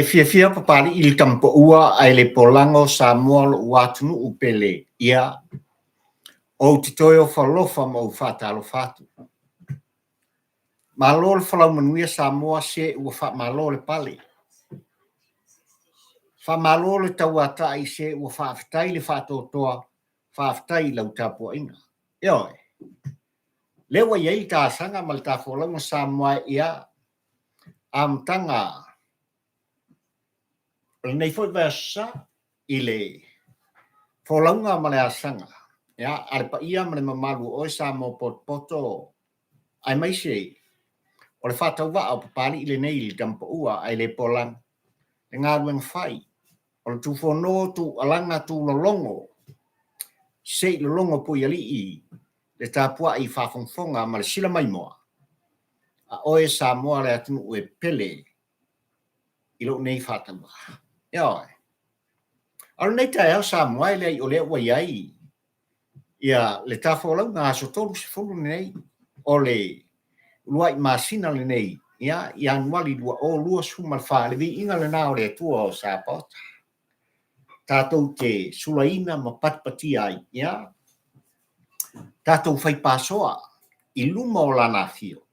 Fia papali il tampo ua ai le polango Samoa lo watunu upele ia o titoyo falofa mo fatalo fatu. Malo le falau manuia Samoa se ua fa malo le pale. Fa malo le tauata i se ua fa aftai le fatotoa fa aftai lau tapua inga. Yo. Lewa yei ta sanga mal ta folango Samoa ia am tanga nei foi versa ile folanga male sanga ya arpa ia male mamalu o Samoa poto ai mai sei o le fata wa o pali ile nei le tampo ua ai le polang nga wen fai o tu Fonotoe alanga tu lolongo sei lolongo po yali i le tapua i fa fonga mal sila mai moa a o Samoa le atu e pele ilo nei fata wa ya al nei ta Samoa le o le wa yai ya le tafo nga so tolu se fulu nei o le luai masina le nei ya yang wali dua o lua sumal fa le vi inga le na o le tua o sapot tatou te sulaina ma patpati ai ya tatou fai pasoa i luma o lana fio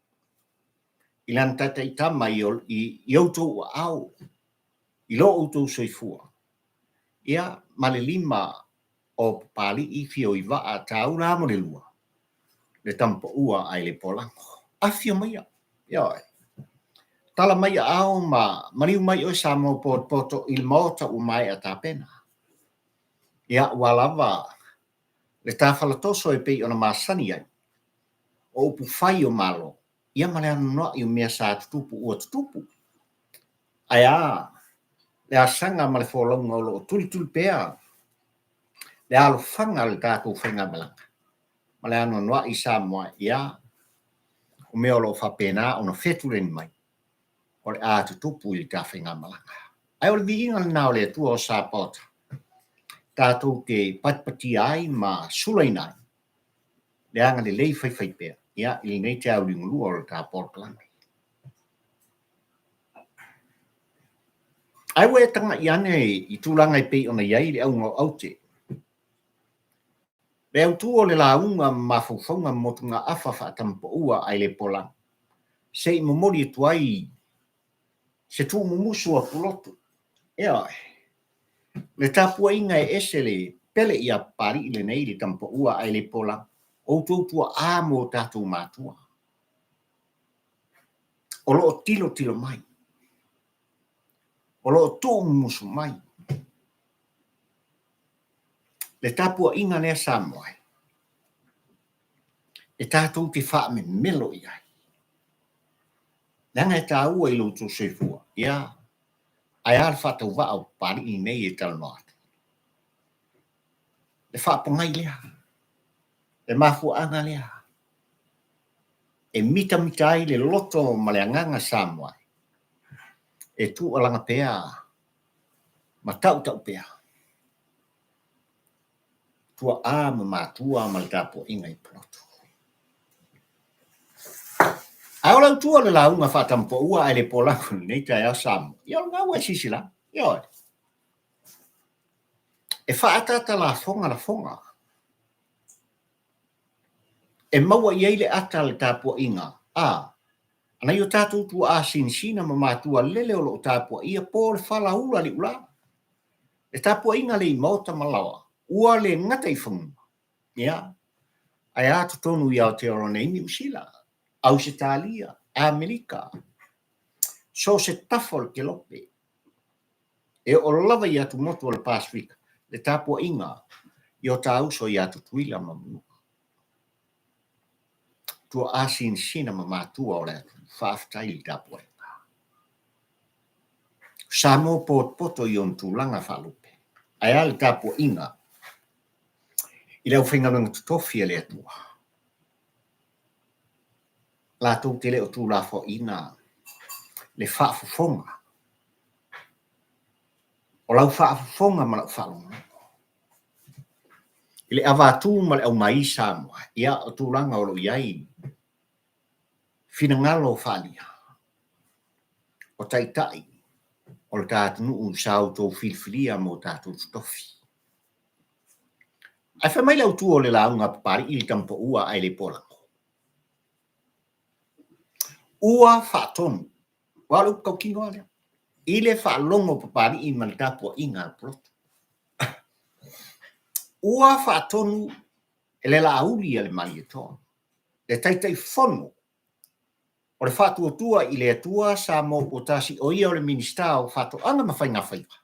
ilan tata itama i auto au i lo auto soifua ya male lima o pali i fio i va a tau na mo le lua le tampo ua ai le polango a fio mai ya tala mai au ma mari mai o Samoa poto il mota o mai ata pena ya walava le tafala toso e pe ona masani ai o pu fai o malo ia male no i mea sa tupu o tupu aya le asanga male folongo lo tul pea le alo fanga le tato fenga malanga male ano no i Samoa ia o mea lo fa pena ona fetulen mai o le a tupu i ta fenga malanga ai o le viinga na o le tu o sapot tato te patpati ai ma sulaina le anga le lei fai pea ia i nei te au ringu lua o ta Portland ai we tanga iane i tulanga i pe ona iai le au ngo aute le au tu o le launga ma fufonga motunga afafa tampo ua ai le polang sei momori tuai se tu mumusu a pulotu ia le tapua inga e esele pele ia pari le nei le tampo ua ai le polang o tua amo tatu matua o lo tilo mai o lo tu musu mai le tapua inga le Samoa e tatu te fa me melo ia langa e tau e lo tu sefua ia ai alfa tu va o pari i nei e tal noat le fa pongai lea le mafu anga lea e mitai le loto maleanganga Samoa e tu alanga pea ma tau pea tua ma tua mal tapo inga i plotu aula tua le launga fa tampo ua ai le pola nei ta Samoa ia nga wa sisila ia e fa atata la fonga e maua i le ata le tapo inga ana yo tatu tu sina ma matua lele o lo tapo ia por fala ula li ula e tapo inga le mota malawa ua le ngata i fung ia ai atu tonu ia te ora nei New Zealand Australia Amerika so se tafol ke lope e o lava ia tu motu al Pacific le tapo inga yo tau so ia tu tuila mamu tu sina ma matua o le faaftai tapo Samoa poto yon tulanga falupe ai al tapo inga i lau whenga runga tutofia le atua la tau te leo tu la fo ina le faafufonga o lau faafufonga ma lau whalunga i le avatu ma le au mai Samoa ia o tulanga o lo iai fina ngalo falia o taitai o le tātunu sau tō filfilia mo tātou stofi. Ai whamai lau tu o le launga papari ili tampo ua ai le polango. Ua Faatonu, walu kau kingo alea. Ile whaalongo papari i malitapo inga ploto. Ua Faatonu ele Laauli ale Tuilaepa. Le taitai fono o le whātuatua i le atua sa mo o tasi o ia o le minista o whātoanga mawhainga whaipa.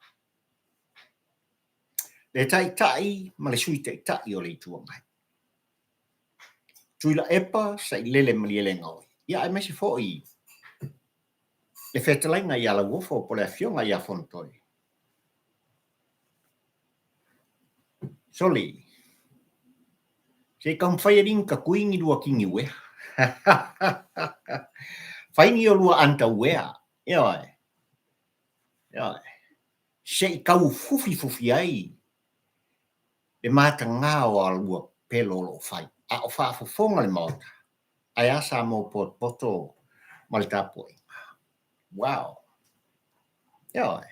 Le taitai ma le sui taitai o le ituangai. Tuilaepa sa i lele maliele ngoi. Ia ai mesi fo i le whetalainga i ala uofo po le afionga i a Fonotoe. Soli, se kam whairing ka kuingi lua kingi wea. Whaini o lua anta wea. Ioi. Se i kau fufi ai. Le mata ngā o a lua pepelo lo whai. A o whaafofonga le maota. Ai asa mo poto ma le tāpoi. Wow. Ioi.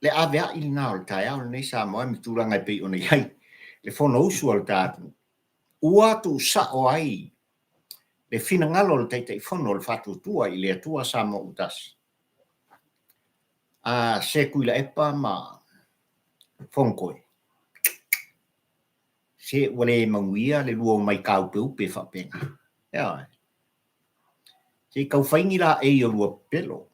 Le avea ili nā o le tai au nei sa moa mi tūranga i pei o nei ai. Le fono usu o le tātunu. Ua tu sa o ai. Le fina ngalo le teitai fono le whātuatua i le atua sa mo utasi. Se Tuilaepa ma Fonotoe. Se wale manguia le lua mai kau pe upe whapenga. Ioi. Se kau whaingi la e o lua pepelo.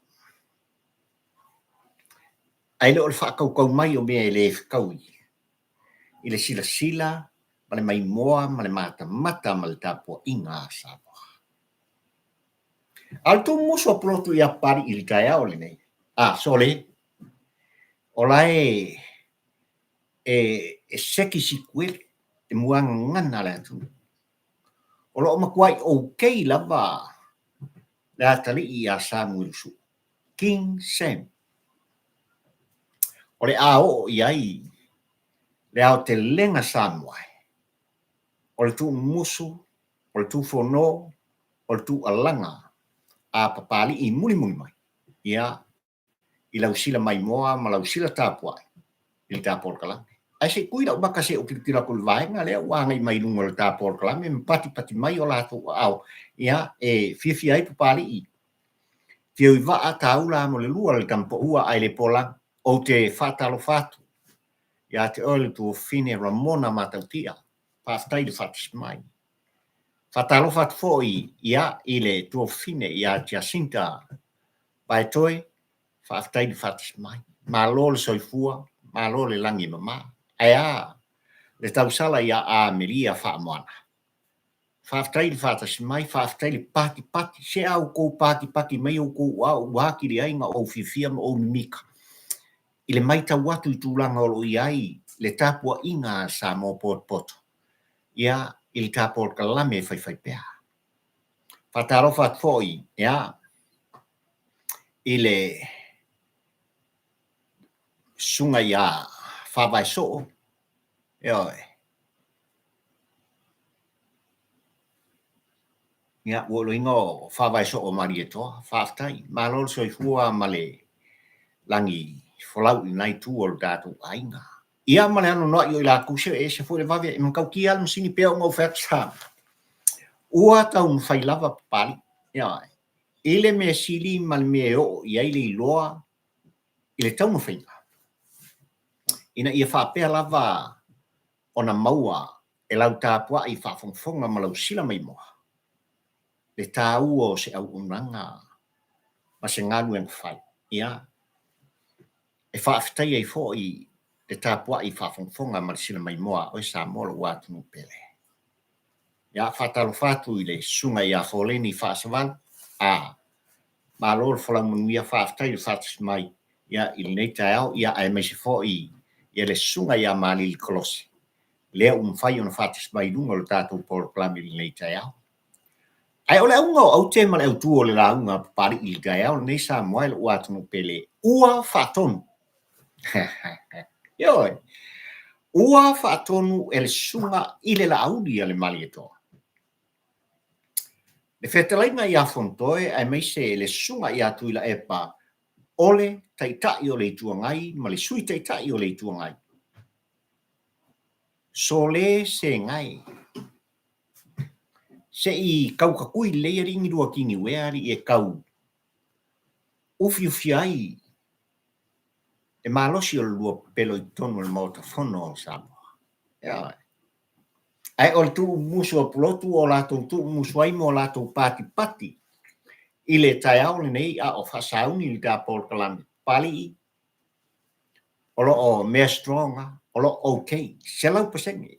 Ai le o le whakau mai o mea le whakaui. I le sila, ma le mai moa, ma le mata ma le tāpua inga sawa. Al tō muso plotu i apari i le tai au le nei. Sole. O lai e seki sikuele, e muanga ngana le atu. O lo makuai o kei lava le atali i a Samu Ilusu. King Sam. O le ao i ai, le ao te lenga Samuai. O le tu musu, o le tu fono, o le tu alanga, a papali i muli mai. Ia, i lau sila mai moa, ma lau sila tāpuai, i le tāpor kalame. Ai se kuila umaka se o kira kul vaenga lea wanga i mai lunga le tāpor kalame, pati mai o lato au. Ia, fia ai papali i. Fia i waa taula mo le lua le tampo ua ai le polang, o te whatalo whatu. Ia te ole tu fine Ramona matautia, pātai de whatis mai. Whatalo whatu foi, ia i le tu fine, ia Jacinta, pai toi, whaatai de whatis mai. Ma lo le soifua, ma lo le langi mama. Aia, le tausala ia a Meria whaamoana. Whaatai de whatis mai, whaatai le pati, se au kou pati mai o kou au waki le ainga o fifia ma o mika. I le maita watu i tūlanga o iai, le tāpua inga sa mo poto. Ia, i le tāpua kalame whai pēa. Whataro whatfoi, ia, i le sunga ia whawai so, ioi. Ia, uolo ingo whawai so o Maria toa, whaatai, malol soifua ma le langi folau i nai tu o le tātou ainga. Ia male ano noa i o la kuse se foi le vave e mankau ki al msini pea o ngau whaksa. Ua tau mwhai lava papali. Ia, ele me sili mal me o i aile i loa i le tau mwhainga. Ina ia whapea lava o na maua e lau tāpua i whawhongfonga ma lau sila mai moa. Le tāu o se au unanga ma se nganu en whai. Ia, e whaafitai ai fo i le tāpua i whawhongfonga ma sila mai moa o i sa mola wātunu pele. Ia whatalo whatu i le sunga i a wholeni whaasawan, ma lor whalau manuia whaafitai le whatis mai, ia i le nei tai au, ia ai mai se fo i le sunga i a mali li kolosi. Lea whai ona whatis mai lunga le tātou polo plami li nei tai au. Ai ole aunga au te male au tuo le launga pari i le tai au, nei sa moa le wātunu pele. Ua Faatonu. Ioi. Ua Faatonu e le sunga i le Laauli ale mali e toa. Le whetalainga ia Fonotoe ai mai se le sunga ia Tuilaepa ole taitai o le tuangai, ma le sui taitai o le tuangai. So le se ngai. Se I kau kakui le ringi rua kingi weari e kau. Ufi ai. E malosi o lua pepelo I tonu le mauta fono o Samoa. Ia. Ai o tu musu o pulotu o lato tu musu ai mo lato pati. I le tai au le nei a o whasauni li ka Paul Kalami. Pali o lo o mea stronga, o lo okay. Selau pasengi.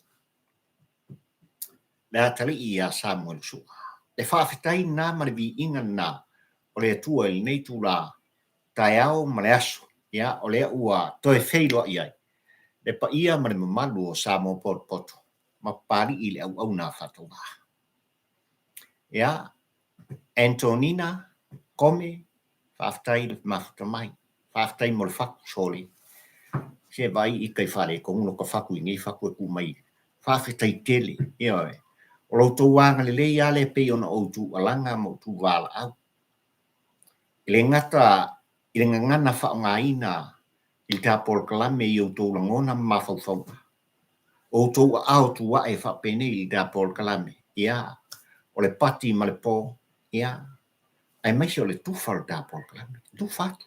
Le atali I a Samuel Sua. Le whawhitai nā marivi inga nā o le atua I nei tu la tai au ma le aso. Ia o le ua toe wheilo I ai. Le pa ia ma le mamalu o Samoa poto. Ma pari I le au nā whatoa. Ia Antonina Kome whawhitai le mafutamai. Whawhitai mo le whaku soli. Se vai I kai whare ko uno ka whaku I nei whaku e kumai. Whawhitai tele. Ia e. O lo tō wanga le lei ale pe ona o tu alanga mo tu wala au. I le ngata, I le ngana wha ngā ina I tā Paul Kalame I o tō langona mawhauwhau. O tō au tu wa e wha pene I tā Paul Kalame. Ia, o le pati ma le pō. Ia, ai mai se o le tūwhal tā Paul Kalame. Tūwhatu.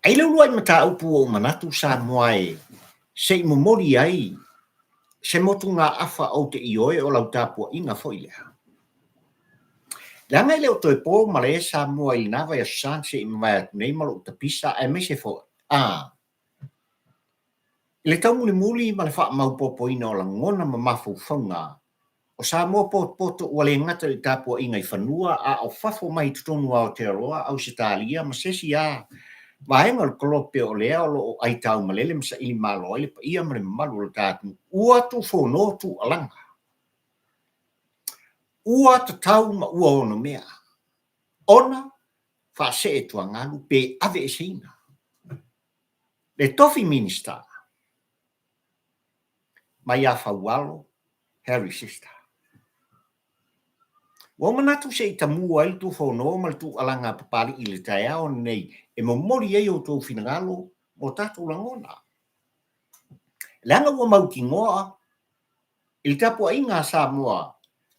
Ai leu luai ma tā upu o manatu sa moae. Se I momori ai. Se motu ngā awha o te ioe o lau tāpua inga whoilea. Langa I leo toi pō ma le sa mua I nawa ya san se I mwai atu nei malo uta pisa ai me se fo. I le tau muli ma le wha maupopo ina o la ngona ma mafu whaunga. O sa mua poto ua le ngata I tāpua inga I whanua a o whafo mai tutonu a o te aroa au se tālia ma sesi a. Vaenga o kolope o lea o lo ai tau malele msa ili malo ele pa ia mre malu o tātu. Ua tu Fonotu alanga. Ua ta tau ma ua ono mea. Ona wha se e tua ngalu pe ave e seina. Le tofi minister. Mai a whaualo Harry sister. Wa manatu se I tamua I tu Fono ma tu alanga papali I le tae ao nei. E mo mori e o tō finagalo o tātou langona. Langa ua mau ki ngoa, I le tapua inga Samoa,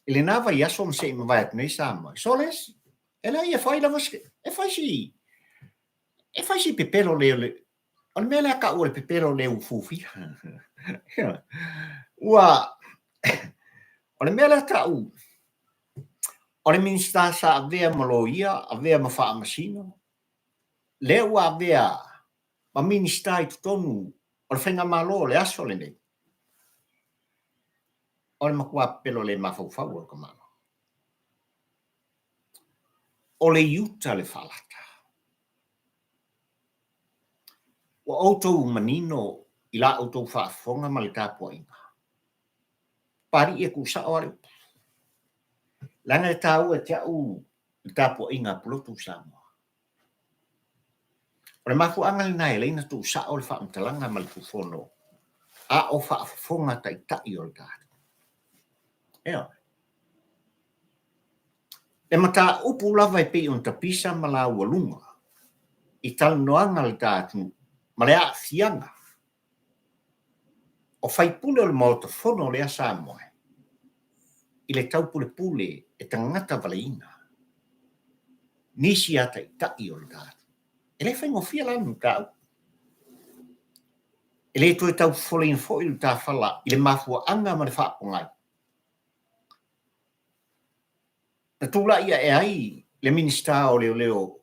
I le nawa I aso mse I mawai atu nei Samoa. So les, e la I e whai lava ske, e whai si pepelo leo le, o le mea lea ka ua le pepelo leo ufufi. Ua, o le mea lea ka u, o le minister sa avea malo ia, avea mawha amasino, leo ua avea, ma minister I tutonu, o le whenga malo le aso le nei. O le makua pelo le mawhauwhau o kamano. O le iuta le whalata. O autou manino I la autou whaafonga ma le tāpua inga. Pari e kusa o ale. Langa e tāu e tiau le tāpua inga pulotu Samoa. O le mafu anga le nai leina tu sa o le whaamtalanga ma le tufono. A o whaafonga tai o le tātu. Eo. Le mata upu lava e pe on tapisa ma la ua lunga. I tal noanga le tātu. Ma le a fianga. O fai pule o le mauta fono le a Samoa. I le tau pule e tangata valeina. Nisi ata I tai o le tātu. E le whaingo fia lanu tau. E le tue tau folein fo I le tā whala. I le mafua anga ma le whaapongai. Na tūla ia e ai le minister o leo.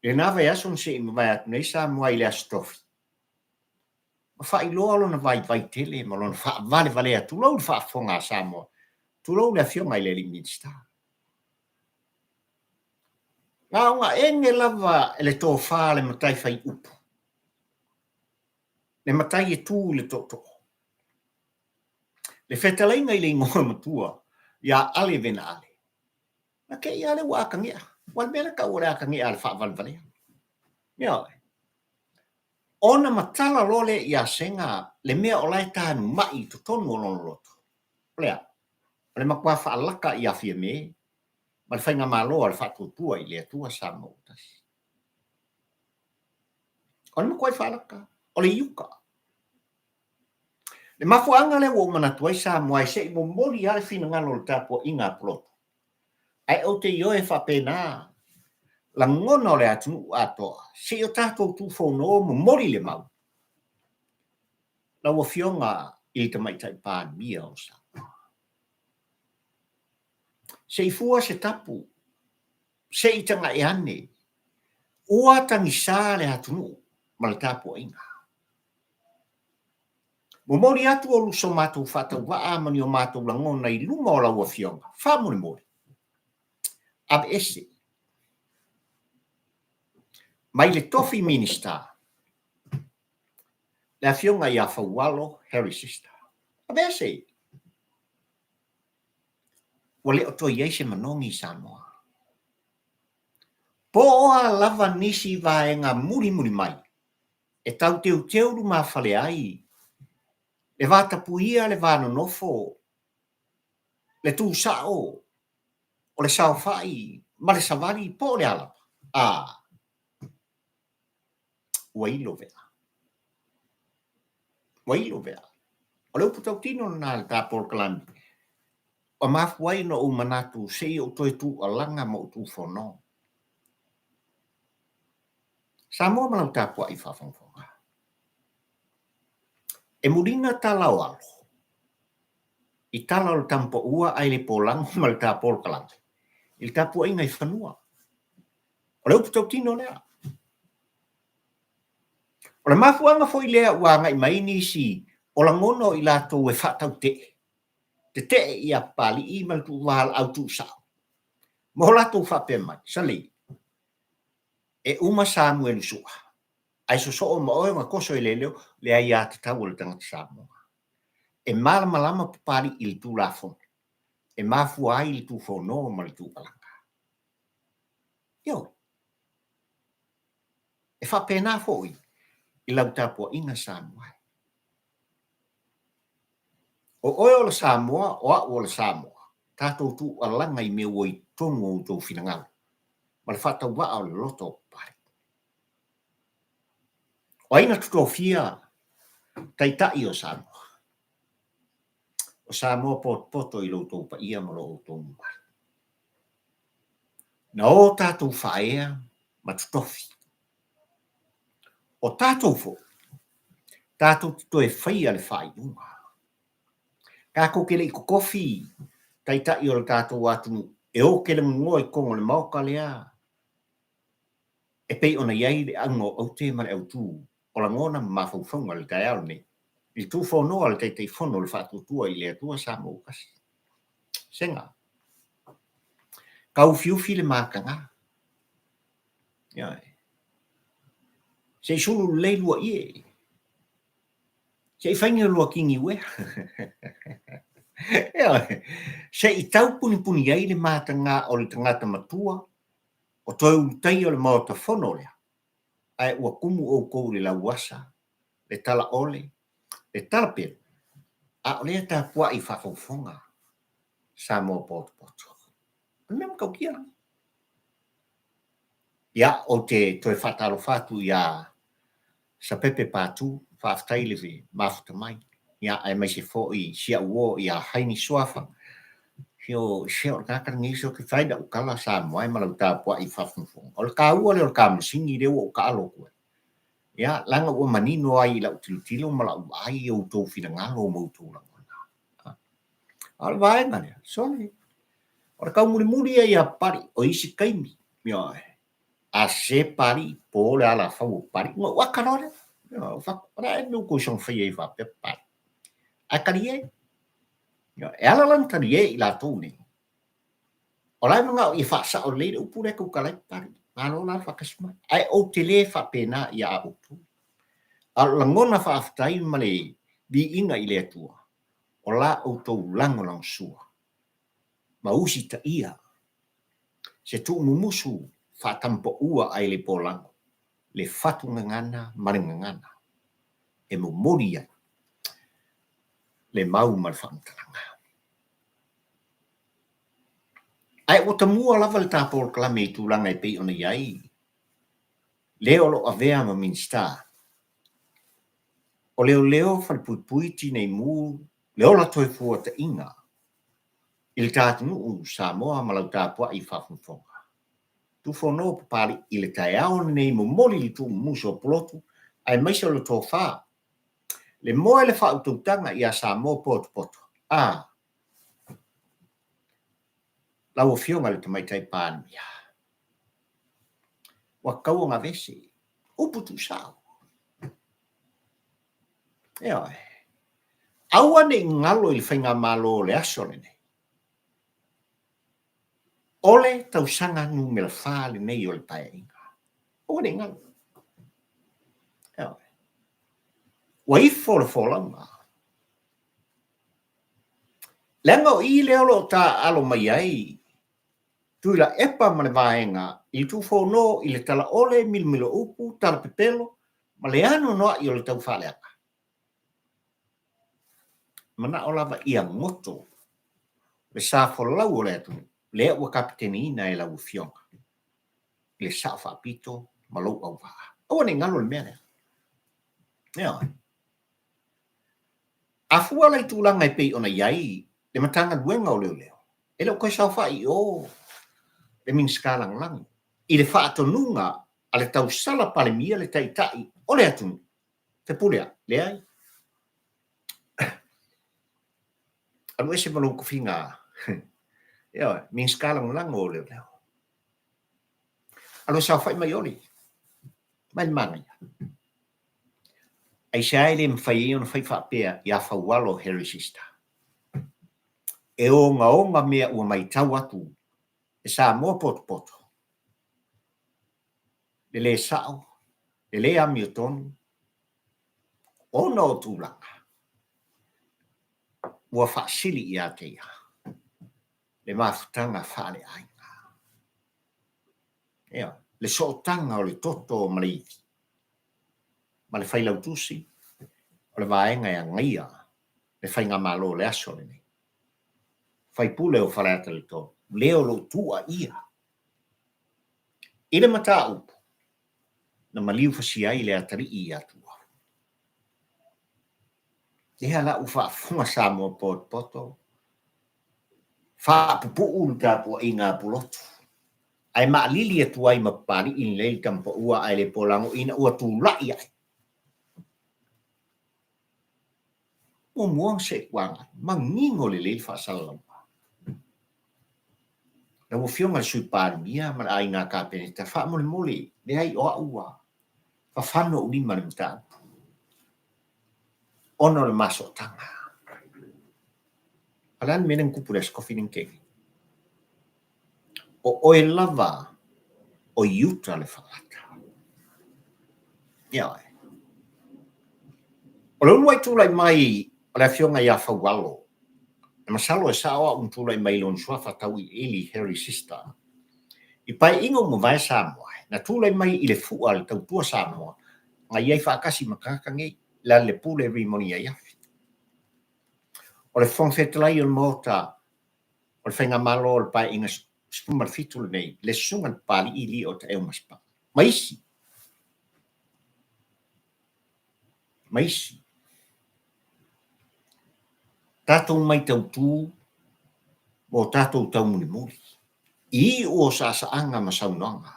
Le nawa e ason se I mawai atu nei Samoa I le astrofi. Ma whai loa lo na vai tele, ma lo na vale atu lau le whaafonga Samoa. Tu lau le afionga I le minister. Ngā onga enge lava e le tō wha le matai whai upu. Le matai e tū le tō. Le whetalainga I le ingoa matua, ia ale vena ale. Na ke ia le waka ngea. Wal mera ka ura ka ngea le whaavalvalea. Ia oi. Ona matala lole ia senga le mea o lai tānu mai to tonu o lono loto. Lea. O le makua whaalaka I awhia me, ma le whainga malo le whatutua I le atua sa mautas. O le makua whaalaka, o le iuka. Le mafuanga le wo manatua I sa moai se I mo mori ale fina ngalo le tapo inga ploto. Ai o te ioe whapena, la ngona o le atu atoa, se o tato tu fono mo mori le mau. La wa fionga I te maitai pā mia o sa. Se I fua se tapu, se I tanga e ane, ua tangi sa le atunu, ma le tapo inga. Mo mori atu o luso mātou whata waa mani o mātou la ngona I luma o la ua fionga, wha mori mori. Ab ese, mai le tofi minister, le fionga I a whaualo Harry sister. Ab ese, wale o toi eise manongi Samoa. Po oa lava nisi vaenga muri muri mai, e tau teu ma fale ai, le vata puia le vano nofo, le tu sao, o le sao fai, ma le savari po le ala. Wailo vea. Wailo vea. O le upu tau tino na le tāpol kalami. O mafuai no o manatu se o toi tu o langa mo tu fono. Samoa malau tāpua I whawhangwhanga. E murina tala o alo. I tala o tampo ua ai le polango ma le tāpol kalami. I tāpua inga I whanua. O le upu tau tino lea. O le mafuanga foi lea ua ngai maini si o la ngono I lato e whatau te. Te I a pali I maltu wahal au tu sao. Mo lato whape mai, sali. E uma Samuel sua. Ai so o mo nga koso I leleo le ai a te tau o le tangata Samoa. E malama pali I le tu lafon. E mafu ai I le tu fono ma le tu alanga. Yo. E whape na foi I lau tapua inga Samoa. O oe o le Samoa, o a o le Samoa. Tātou tu alanga I mea woi tongo o tau finangalo. Ma le whatau waa o le loto pare. O aina tutofia taitai o Samoa. O Samoa poto I lo tau pa ia ma lo tongo pare. Na o tātou whaea ma tutofi. O tātou fo. Tātou tito e whaia le whai unga. Kako kele I kofi taitai o le tātou atunu. E o kele mungua I kongo le mauka lea. E pei ona iai le ango au te mare au tū. O la ngona mawhauwhaunga le tai au ne. I tū whonoa le teitei whono le whātutua I le atua Samoa kasi. Senga. Kau fiufi le mākanga. Iai. Se sulu le lua ie. Se whainga lua kingi wea. Iai. Se I tau puni ai le mātanga o le tangata matua. O toi utai o le mauta whono lea. Ai ua kumu o kou le lauasa. Le tala ole. Le tala pēr. A o lea tā pua I whawhauwhonga. Samoa poto. Mem kau kia. Ia o te toi whatalo whatu ia sa pepe pātū whaftai lewe mafuta mai. Ia ai mai se fo I sia uo ia haini suafa. Hio kakar ngiso ki whaida ukala Samoa ai malau tā pua I whawhauwhonga. O le kā ua le o kā masingi reo o ka alo kua. Ia langa ua manino ai lau tilo malau ai o tō whina ngalo o mautu langona. Al vaenga lea, sole. O le kau muri ai a pari o isi kaimi. Ia a se pari po le ala whau pari. Ngā wakarore. Whakara e nuku song whai e whape pari. A kari e. E ala lang kari e I la tōne. O lai mga o I whasa o leire upure kau kalai pari. Alo la whakasma. Ai o te le whapena I a utu. A langona whaaftai male bi inga I le atua. O la o tau langolang sua. Ma usi ta ia. Se tu mumusu whatampo ua ai le polango. Le whatu ngangana marangangana. E mo moria. Le mau mal whaamtalanga. Ai o tamua lava le tāpol kalame I tūlanga I pei ona iai. Leo lo avea ma minsta. O leo whalpui nei mū, leo la toi fua ta inga. I le tātunu Samoa ma lau tāpua I whawhunfonga. Tu Fonotoe papali I le tae ao nei mo moli I tu muso polotu, ai maisa lo tō wha. Le moe le whautautanga I a Samoa poto. Lau o fionga le tamaitai pānia. Wa kaua ngā vese, uputu sao. Ea e. Aua ne ngalo I le whainga malo le aso le nei. Ole tau sanga nu me la wha le nei o le pae inga. O ne ngalo. Ea e. Wa ifo le wholanga. Lenga o I leo lo ta alo mai ai. Tuilaepa ma le vaenga I tu Fonotoe I le tala ole milo upu tala pepelo ma le ano noa I o le tau whaleaka. Mana o lava ia ngoto le sa folau o le atu le ua kapiteni ina e lau fionga. Le sa whaapito ma lau au waa. Awa ne ngalo le mea lea. Ea. Afua lai tūlanga I pei ona iai le matanga duenga o leo. E leo koe sa wha I o le min skalang lang. I le Faatonunga a le tau sala palemia le taitai o le atu. Te pulea, le ai. Anu ese malo kufinga. Ea, min skalang lang o leo. Anu sa whai mai oli. Mai mangai. Ai sai le mwhai ona whai whapea I a whaualo Harry Sister. E o onga mea ua mai tau atu. E sa mua poto. Le sao. Le ami o tonu. Ona o tūlanga. Ua whaasili I a teia. Le mafutanga whaale ainga. Ea, le sootanga o le toto o maleiki. Ma le whailau tusi. O le vaenga e ngaia. Le whainga malo le aso le nei. Whaipule o whaleata le tō. Leo lo tua ia. Ire mata upu. Na maliu whasiai le atari I atua. Leha la ufa funga Samoa poto. Fa pupu ulta po inga pulotu. Ai ma lili atua I mapani in le tampa ua ai le polango ina ua tu lai ai. Muang se wanga. Mangingo le le fa salam. Na wo fionga sui parmia ma ai nga kapene ta fa mole le ai o ua. Fa fano uli ma le mta. Ono le maso tanga. Alan menen kupules kofinin keki. O oe lava o yuta le falata. Ia ai. O le uai tūlai mai o le fionga ia whaualo. E masalo e saoa tūlai mai lon suafa tau I Eli Harry Sister. I pai ingo mo vai Samoa. Na tūlai mai I le fua le tau tua Samoa. Nga iai whaakasi makakangi la le pule rimoni ia iafi. O le whongwhetalai o mota o le whainga malo o le pai inga spumar fitul nei. Le sungan pali I li o te eo maspa. Maisi. Tātou mai tau tū o tātou tau muni. I o sa anga masaunanga.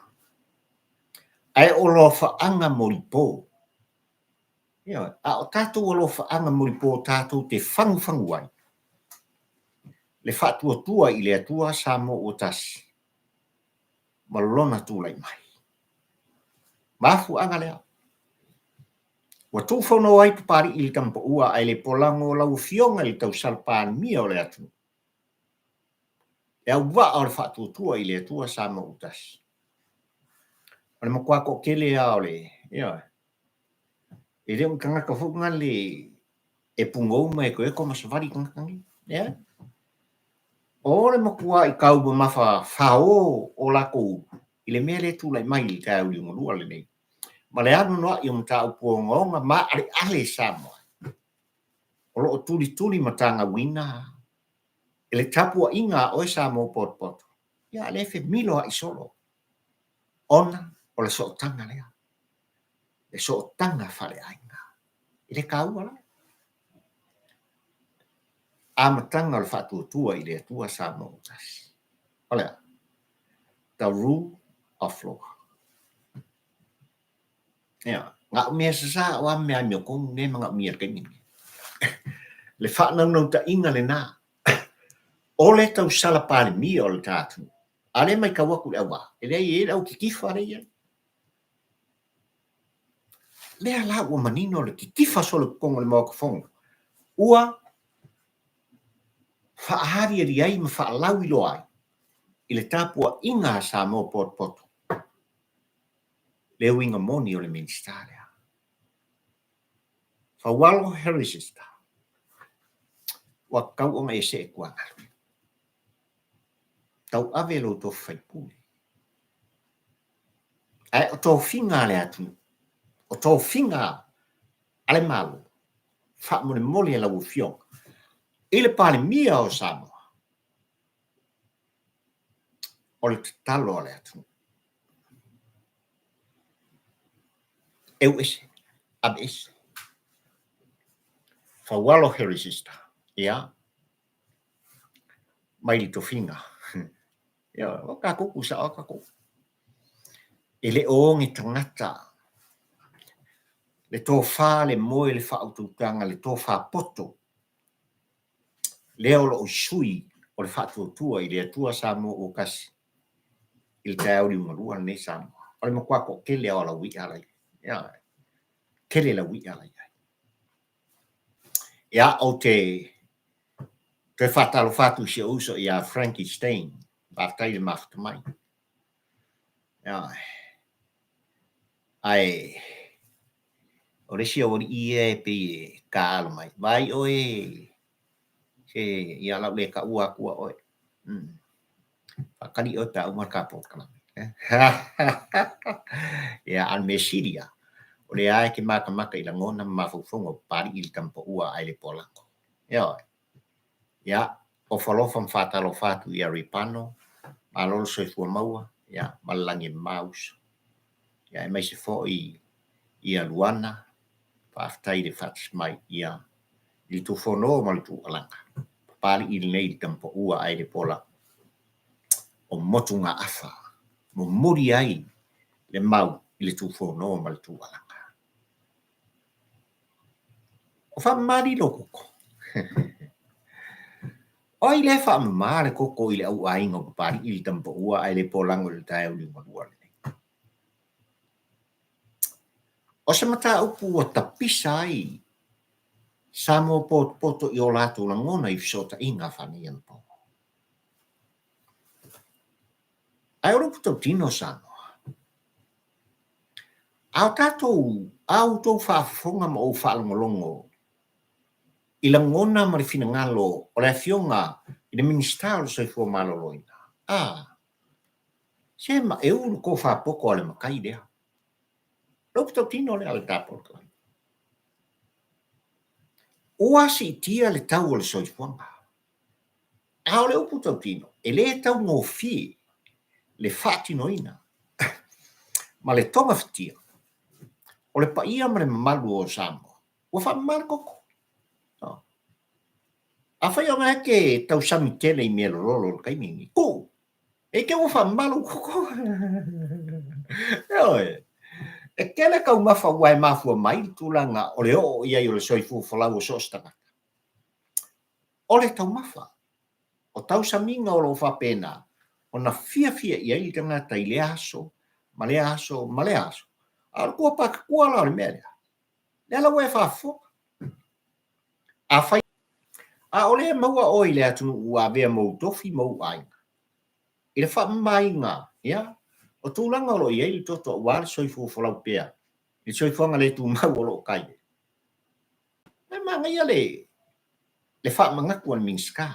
Ai o lo whaanga moripo. A o tātou o lo whaanga moripo tātou te whangu ai. Le whaatua I le atua Samoa o tasi. Malona tūlai mai. Mafu anga lea. Wa tū whanau ai papari I le tampa ua ai le polango lau fionga I tau salpaan mia o le atu. E au wa o le whaatua I le atua Samoa o tasi. O le makuako kele a o le. E reo kangaka whunga le e pungou mai ko e ko masawari kangakangi. O le makua I kauba mafa whao o lako I le mea le tūlai mai I kai uli ngolua le nei. Ma le anu noa I mta upuongonga ma ale Samoa. O lo tuli matanga wina. E le tapua inga o Samoa poto. ia le fe milo a isolo ona o le so'otanga lea le so'otanga faleaiga i le kaua la amatanga o le fa'atuatua i le atua sa mo tasi o lea the rule of law ia nga'u mea sasa o a mea mea kong ne mga mea kaimi le fa'anaunau-ta'iga lenā o le tausala palemia o le tatu a le mai kauaku le auā e leai e lau kikifa leia lea la ua manino le kikifa so le kokoga le maokafoga ua fa'ahari ai ma fa'alau i loa ai i le tapua'iga sa mo poto le uiga moni o le minista lea faualo heresista ua kau'oga e se e kuaga tau ave lo to faipule ai o to finga le atu o to finga ale malo fa mo le mole la ufio ile pale mia o Samoa o le talo le atu eu ese ab ese fa walo heresista ia mai to finga ia o ka ku sa o ka ku ele o ngi tangata le tō whā le moe le whaututanga le tō whā poto. Leo lo sui o le whatuatua i le atua sa mo o kasi. I le tauri umarua nei sa mo. O le makuako kele o la wi alai. Ia, kele la wi alai. Ia o te whatalo whatu si uso ia Frankie Stein. Bātai le maftamai. Ia, ai... o le sia ori ia pe ka alo mai vai oe se ia la le ka ua kua oe pakali o ta uma ka pot kana ia al mesiria o le ai ke maka i la ngona mafufongo pari il tampo ua ai le polango ia o falofa mfata lo fatu ia ripano alol so fu maua ia malangi maus ia mai se fo ia luana aftai de fats mai ia i tu fono mal tu alanga pali il nei tampo ua ai de pola o motunga afa mo muri ai le mau i tu fono mal tu alanga o fa mari lo koko o i le fa mare koko i le au ai ngo pali il tampo ua ai le polango le tai u lingua o se mata upu o tapisa ai samo poto i o latu la ngona i fisota inga whanian po. Ai ora puto tino sano. Au tatou, au tau whaafonga ma o whaalongolongo. I la ngona marifina ngalo o la fionga i le minister so i fua maloloina. Se ma e ulu ko whaapoko ale makai dea. Ro puto tino le ale tapo. Oa si tia le tau o le soifuanga. Ao le upu tau tino, e le tau ngō fie, le whaatinoina, ma le tonga fitia, o le paia ma le mamalu o Samoa, ua whaamamara koko. A whai o ngā ke tau sami tele i mea lorolo le kaimingi, ko, e ke ua whaamamalu koko. E kele kau mafa ua e mafua mai tūlanga o le o ia i o le soifu whalau o sostanga. O le tau mafa. O tau saminga o lo whapena, o na fia i ai tangata i le aso, ma le aso. A kua paka kua la o le mea. Le la ue whafo. A whai. A ole maua o i le atunu ua vea mou tofi mou ainga. I le whamainga, ia? O tūlanga o lo i ai toto o wale soifu o whalau pea. I soifuanga le tū mau o lo kai. E manga ia le whamangaku an minska.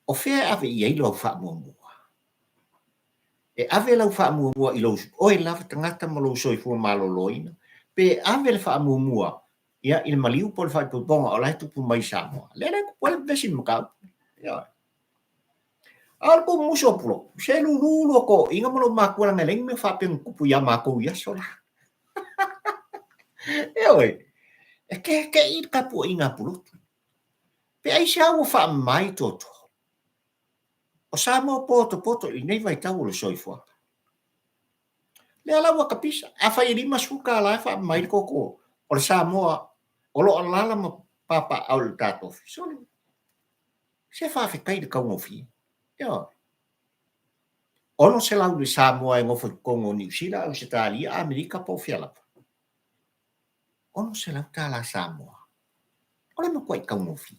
O fea ave i ai lau whaamua. E ave lau whaamua i lau oe lawa tangata ma lau soifua maloloina. Pe ave le whaamua ia i le maliu po le whaipobonga o lai tupu mai Samoa. Le rei kua le vesi makau. Alko muso pulo. Se lulu ko inga mo makura ngeleng me fa peng kupu ya mako ya sola. Oi. Ke ir kapu inga pulo. Pe ai sa wo fa mai toto. O sa mo poto i nei vai tau lo soifua. Le ala wa kapisa. A fa iri masuka la fa mai koko. O sa mo o lo ala mo papa au tato. So se fa fe kai de ka ngofi. Yo. Ono se lau de Samoa e ngofo Kongo New Zealand, Australia, Amerika po fiala. Ono se lau tala Samoa. Ole mo kwai kau ngofi.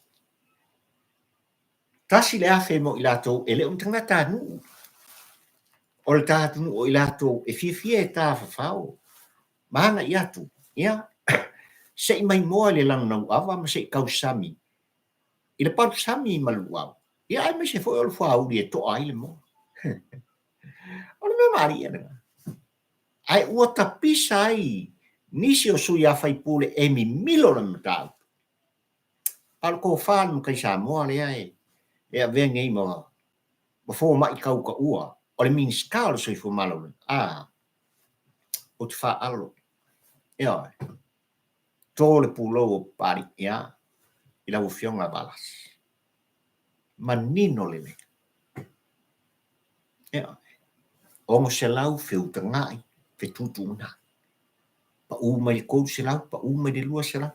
Tasi le afe mo ilato ele tangata nu. O le tātu o ilato e fie e tā whawhau. Mahanga i atu. Ia. Se i mai moa le lang nau awa ma se i kau sami. I le paru sami i malu au. Ia ai me se fo o le whau li e to ai le mo. Ole me mari e nga. Ai ua tapisa ai. Nisi o sui a fai pule e mi milo na matau. Al ko whānu kai Samoa le ai. E a venga i moa. Ma fo mai kau ka ua. O le min skala soi fo malo. O te wha alo. Ia. Tō le pulo o pari. Ia. I lau fionga balas. Manino le le. Ia. Ongo se lau feu te ngai. Fe tutu una. Pa uma i kou se lau. Pa uma i lua se lau.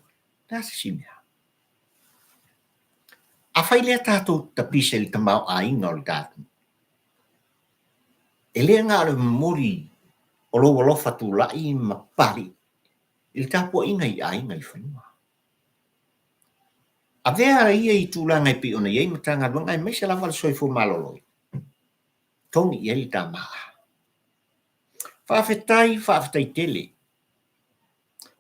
Nasa si mea. A whai lea tātou tapise li tamau a inga o le tātou. E lea ngā le mori o lo walofa tu lai ma pari. Il tāpua inga i a inga i whanua. A vea ia i tūlanga i pi ona iei matanga lunga i meise la wala soifo maloloi. Tongi i eli tā maa. Whaafetai tele.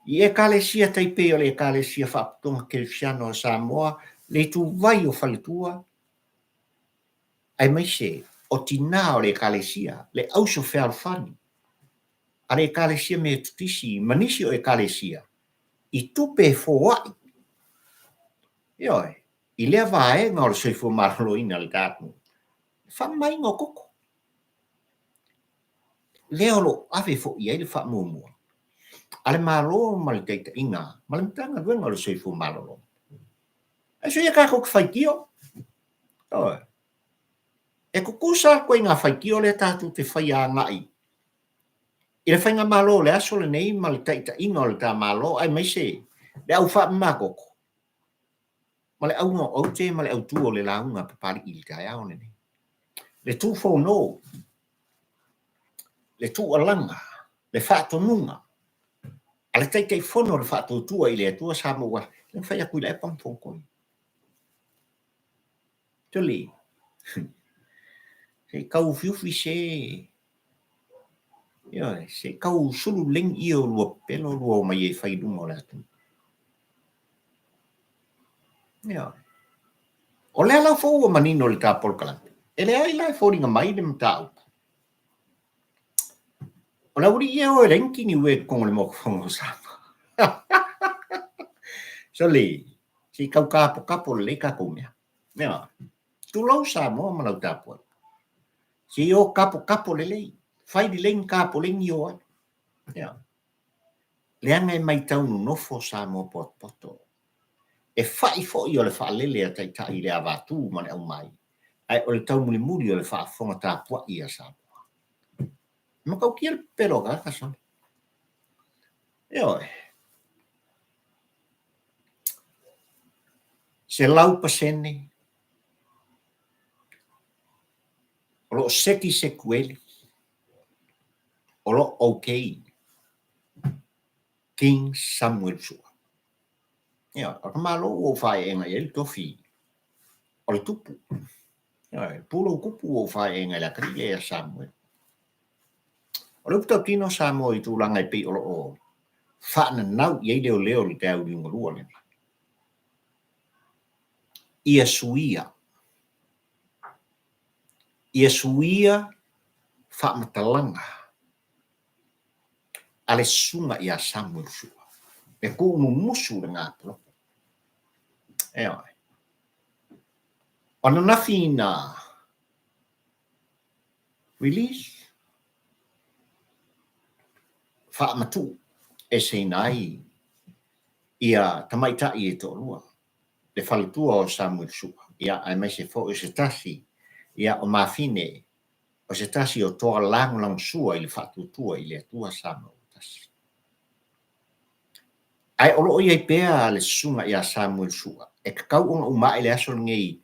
I e kalesia taipe o le e kalesia whaaputonga Kelsiano o Samoa le tu vai o whalitua. Ai meise o tina o le kalesia le auso whealwhani. A le kalesia me tutisi manisi o e kalesia. I tupe fōai. Ioi, i lea vae ngā o soifo maralo ina le tātu. Whamai ngō koko. Lea lo awe fo i eile wha mua. Ale malo ma le teita inga, ma le mtanga duenga o soifo maralo. E so ia kako whaikio. Oi. E kukusa koe ngā whaikio le tātu te whai a ngai. I le whainga malo le aso le nei ma le teita inga o le tā malo, ai meise, le au wha makoko. Ma le au no au te ma le au tuo le launga papari i le tai au ne. Le tu fono. Le tu alanga. Le Faatonunga. A le teitei fono le Faatotua i le atua Samoa. Le whai a kui le epam fōkoi. Tuli. Se kau fiufi se. Se kau sulu ling i o lua pelo lua o mai e whai dunga o le atu. O le ala fōua manino le tā polkalante. E le ai lai fōringa mai le mtau. O la uri ia o e renki ni ue kongo le moko whango sama. So le, si kau kapo le kako mea. Mea, tu lau sa moa manau tāpua. Si o kapo le lei. Whai di lei kapo le ni o ai. Le anga e mai taunu nofo sa moa poto. E whai fo i o le wha lele a tai le avatu mane au mai. Ai o le tau muri o le wha whonga tāpua i a sa moa. Ma kau kia pero ka kason. Se lau pasene. O lo seki se kueli. O lo okay. King Samuel Sua. O ka malo o whae enga i el tofi. O le tupu. Pulo kupu o whae enga la kari e Samuel. O le uptau tino Samoa i tūlanga i pi o lo o. Whaana nau i leo le te au ringa rua le. Ia suia. Ia suia whaamatalanga. Ale sunga ia Samuel Sua. E kūnu musu le ngāpolo. Ona nawhina release whaamatu e seinai ia tamaita i e to'olua le faletua o Samuel Su'a ia ai mai se fo o se tasi ia o mafine o se tasi o toa lang sua i le whaatutua i le atua Samuel tasi. Ai olo ia i pea le sunga ia Samuel Su'a e kakau o uma i le aso ngei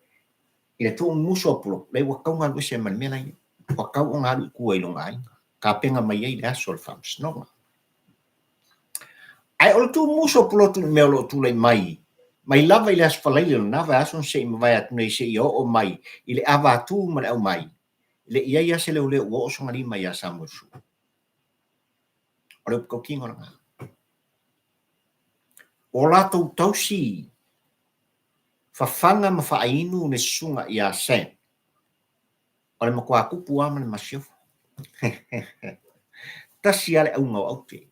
i le tu'u muso pulo le wakau ngā luise man mea lai wakau o ngā lu kua i longa ai ka penga mai i le aso le whamsnonga. Ai olo tu muso pulo tu mea lo tu le mai lava i le aso whalaile lo nawa aso se i mawai atu nei se i o mai i le awa atu ma le au mai le ia ia se leo leo o so ngari mai ia Samuel Su'a. O le upkau kingo na ngā. O latou tausi fafanga ma whaainu ne sunga ia sen. O le makua kupu ama le masiofo. Tasi ale au ngau au te.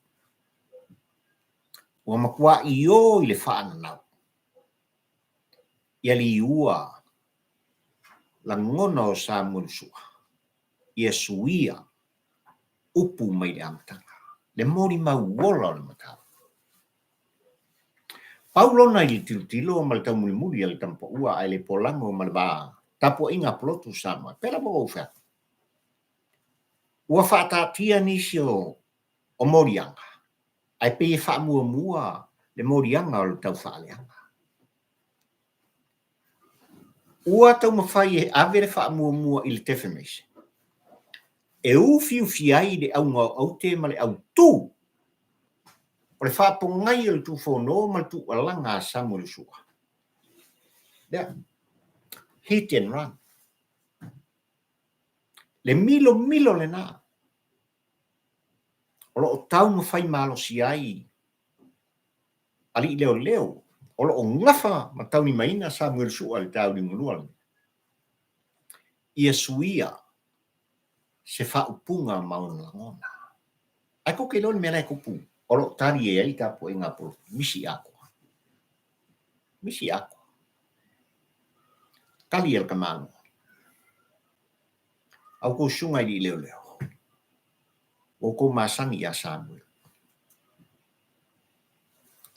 Ua makua i o i le whaana nau. Ia li ua la ngona o Samuel Su'a. Ia suia upu mai le amatanga. Le mori mau wola o le matau. Paulona i tilo ma le taumuli le tampo ua ai le polango ma le ba tapo inga plotu sama. Pera mo ufea. Ua whaatatia nisi o morianga. Ai pe e whaamua le morianga o le tau whaaleanga. Ua tau mawhai e ave le whaamua i le defamation. E ufi ai le au ngau au te ma le au tū. O le whaapongai o le tū whono ma le tū alanga Samuel Su'a. Yeah. Hit and run. Le milo le nā. O lo o tau mawhai malo si ai. Ali leo. O lo o ngafa ma tau ni maina Samuel Su'a le tau ni ngulua. Ia suia se whaupunga mauna langona. Ai ko ke loni mena e kupu. O lo tari e ai tapo e ngā polo. Misi ako. Kali el kamano. Au ko sunga i leo. O ko masangi a Samuel.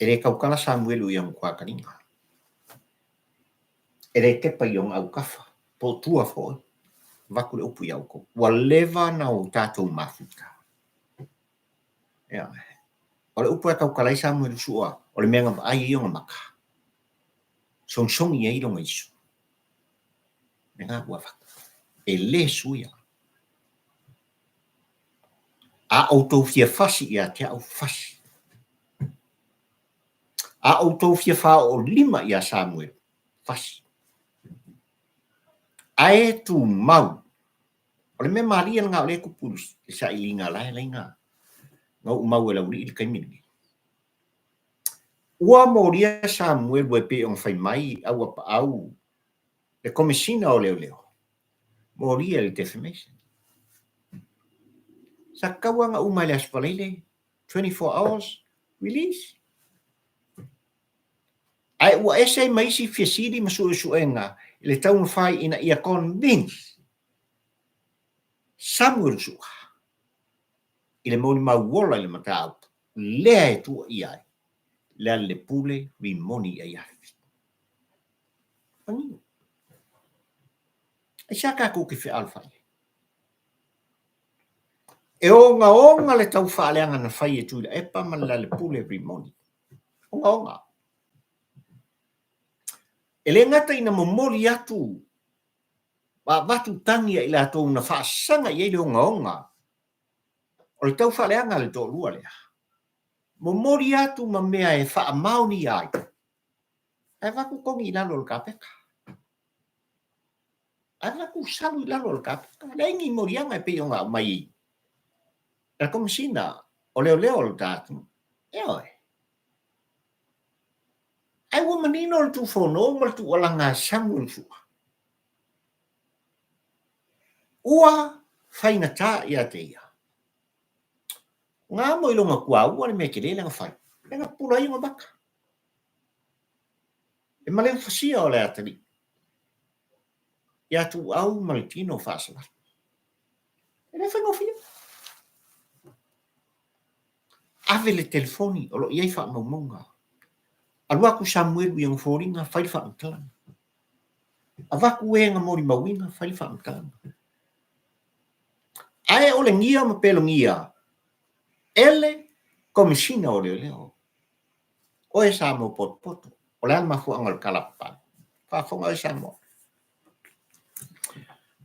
Ere kaukala Samuel u yang kwa kaninga. Ere tepa iong au kafa. Po tua foi. Vaku le upu iau ko. Waleva na o tātou mafuta. Yeah. O le upu e kaukala i Samuel Su'a. O le mea ngam ai iong maka. Song i eiro ngaisu. Nga ua vaku. E le suia. A autou fia fasi ia te au fasi. A autou fia fa o lima ia Samuel. Fasi. Ae tu mau. O le mea maria ngā ole kupulus. E sa ilinga lai ngā. Ngau mau e lauri ili kaimini. Ua moria Samuel we pe on fai mai au apa au. Le komisina o leo. Moria le defamation. Sa kaua ngā umai le asfaleile. 24 hours. Release. Ai ua ese maisi fiasiri masu enga. Le taun fai ina ia convince. Samuel Su'a. Ile moni mauola ile matau. Lea e tua iai. Lea le pule rimoni ai afi. Angino. E saka kuki fe alfai. E onga le tau whaaleanga na whai e Tuilaepa ma le pule rimoni. Onga. E le ngata ina momori atu. Wa watu tangia ila atou na whaasanga i eile onga. O le tau whaaleanga le tō lua lea. Momori atu ma mea e wha mauni ai. E waku kongi i lalo le kapeka. E waku salu i lalo le kapeka. Le ingi morianga e pionga mai. E komisina o leo le tātu. E oi. Ai ua manino le tu whono ma le tu alanga Samuel Su'a. Ua whaina tā ia te ia. Ngā mo ilonga kua ua le mea kere lenga whai. Lenga pula i baka. E male fasia o le atari. Ia tu au ma le tino whaasala. ele whaingofia. Ave le telefoni, o lo iai wha maumunga. Alua ku Samuel wi ang foringa, whai wha mtalanga. Avaku e nga mori mawinga, whai wha mtalanga. Ae ole ngia ma pelo ngia. Ele komisina o leo. O e sa mo poto. O le alma fu angal kalapa. Wha fonga e sa mo.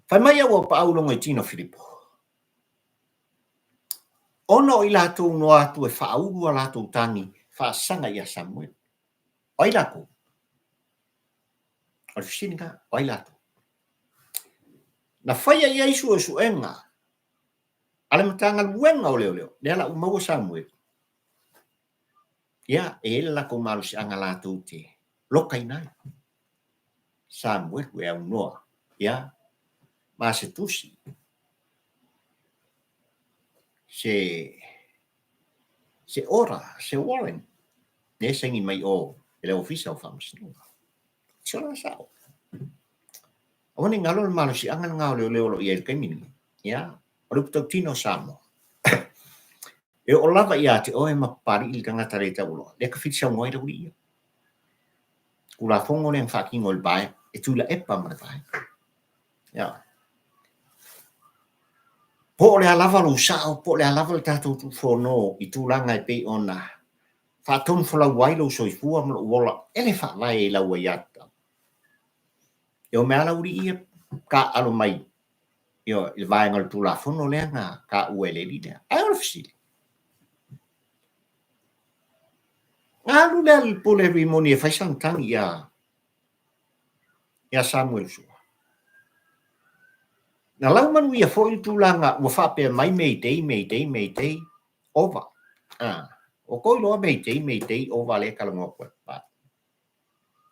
Whai mai au pa aulonga i Tino Filipo. Ono i lato no atu e wha aurua lato tangi, wha sanga ia Samuel. Oi lato. O le fisinga, oi lato. Na whaia ia isu e su enga. Ale matanga luenga o leo. Le ala umaua Samuel. Ia, e ele lako malu si anga lato te. Lokai nai. Samuel we au noa. Ia, ma se tusi. Se ora, se Warren. Ne sengi mai o ele ofisa o whamasino. Sora sao. Awani ngalo le malu si anga ngao leo lo ia il kaimini. Ia, o ruputau tino Samo. E o lava ia te oe mapari il kangata reita ulo. Le ka fitsa ngoi ra uri ia. Kula fongo le whakingo il bae. E Tuilaepa mana bae. Ia. Po le alava lo sao, po le alava le tatou tu fono i tūlanga e pei ona. Faatonu fola wailo so i fua mlo wola. Ele fa vai e la waiata. E o me ala uri ia ka alo mai. Io il vai ngal tula fono le nga ka uele li le. Ai ora fisili. Alu le al pole rimoni e fai santangi ia Samuel sua. Na lau manu ia fo il tūlanga ua whape mai meitei ova. O koi loa meitei ova le kalangoa koe pa.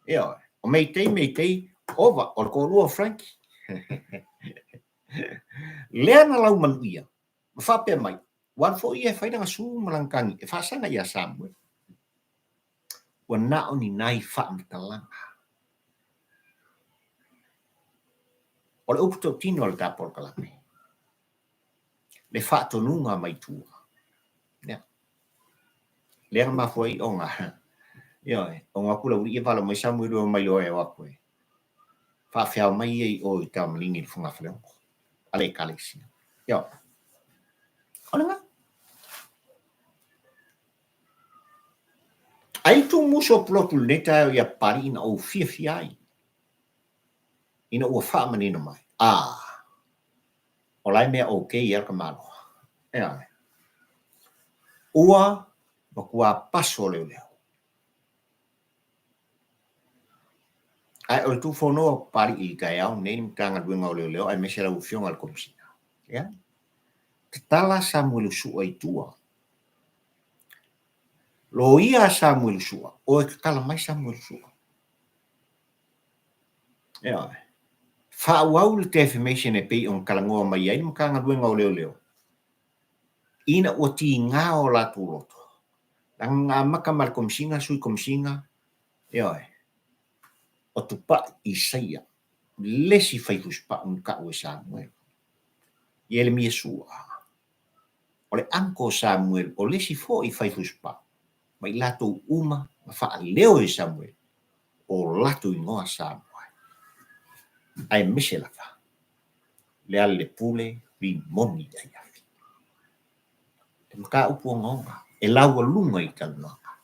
Ia, o meitei ova o ko lua Frankie. Lea na lau manu ia. Whape mai. Wan fo ia whainanga su malangkangi. E whasanga ia Samuel. Ua nao ni nai whaamtalanga. O le uputo tino le tapol kalame. Le Faatonu ngā mai tua. Lea mafuai o ngā. Ia, o ngā kula uri e wala mai Samuel o mai loe o akoe. Whawhiao mai ei o i tau malingi i whunga whaleo. Ale kalesi. Ia. Ona ngā. Ai tu muso plotu neta ia pari ina o fiai. Ina ua wha manino mai. O lai mea o kei ia ka maloa. Ia. Ua ma kua paso leo. Ai o tu fono pari i kai au nei mtanga duenga o leo ai mesera u fionga al komisina. Ia. Tala Samuel su ai tua. Lo ia Samuel sua, o e kala mai Samuel sua. Ia. Whaauau le te affirmation e pei on kalangoa mai ai mkanga duenga o leo. Ina o ti ngā o la tūroto. Ngā maka mal komisinga, sui komisinga. Ia. O tupa i saia. Lesi whaifuspa ka ue Samuel. Iele mia sua. O le anko Samuel, o lesi fo i whaifuspa. Mai lato uma ma wha leo e Samuel o lato i ngoa Samuel. Ai mise lava. Lea le pule ri moni ai afi. Te maka upu o ngonga. E laua lunga i kalunanga.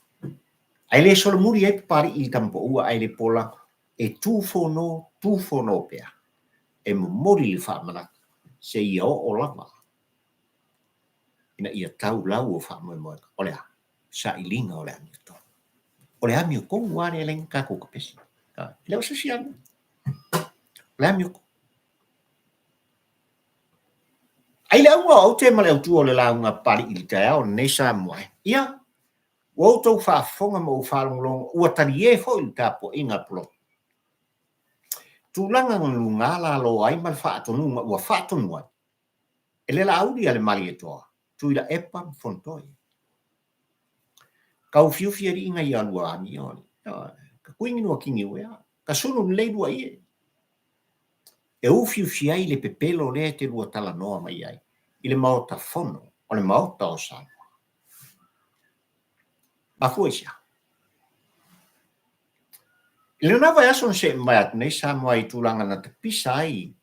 Ai le solo muri e pari i tampo ua ai le pola e tu fono pea. E mori le wha mana se ia o lava. Ina ia tau lau o wha moe. Olea. Sa ilinga o le ami to. O le ami o kongu ware e lenga kako kapesi. Leo sa siana. Le ami o kongu. Ai le aunga au te male au tu o le launga pari ili tae au ne sa moe. Ia. O tau whaafonga mo u whalonglonga. Ua tari e ho ili tapo inga plo. Tūlanga ngalunga la lo ai mal Faatonu ua Faatonu ai. E le la auri ale mali e toa. Tuilaepa Fonotoe. Kau fiu ri inga ia lua ani oni. Ka kuingi nua kingi wea. Ka sunu le lua ie. E u fiu ai le pepelo le te lua tala noa mai ai. i le maota fono o le maota o Samoa. Mafuisia. I le nawa aso se mai atu nei Samoa i tūlanga na te pisa ai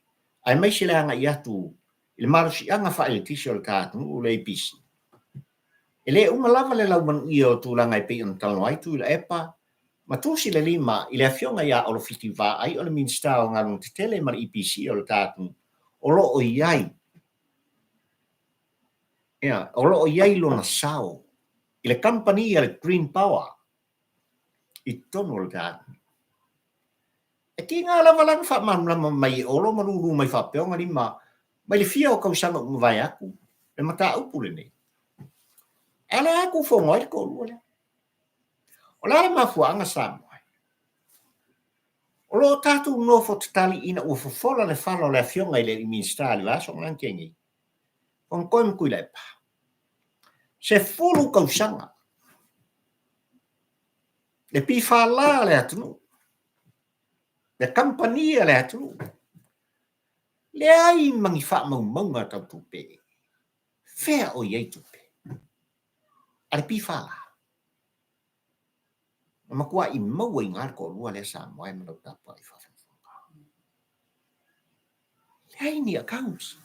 mai se leanga i atu i le marusi anga wha ele tisi o le kātunu o le pisi. E le unga lava le lau manu i o tūlanga i pei on talo ai Tuilaepa, ma tūsi le lima i le awhionga ia o lo fiti wā ai o le minsta o ngarung te tele mara IPC o le kātunu o lo o iai. O lo o iai lo na sao i le company i le Green Power i tono o le kātunu. E ki ngā lava langa wha manulama mai o lo manuru mai wha peonga lima mai le fia o kausanga umawai aku le mata upule nei. Ala aku whonga i ko lua le. O la mafuanga Samoa. O lo tatu no fo tali ina ua fofola le whalo le awhionga i le minsta li waso ngan kengi. On koe Tuilaepa. Se fulu kausanga. Le pi whala le atunu. Le kampania le atunu. Le ai mangi wha maunga tau tupe. Whea o iei tupe. Ale pi whala. Ma kua i maua i ngar ko lua le Samoa e manau tapa i whawhawhanga. Le ai ni accounts.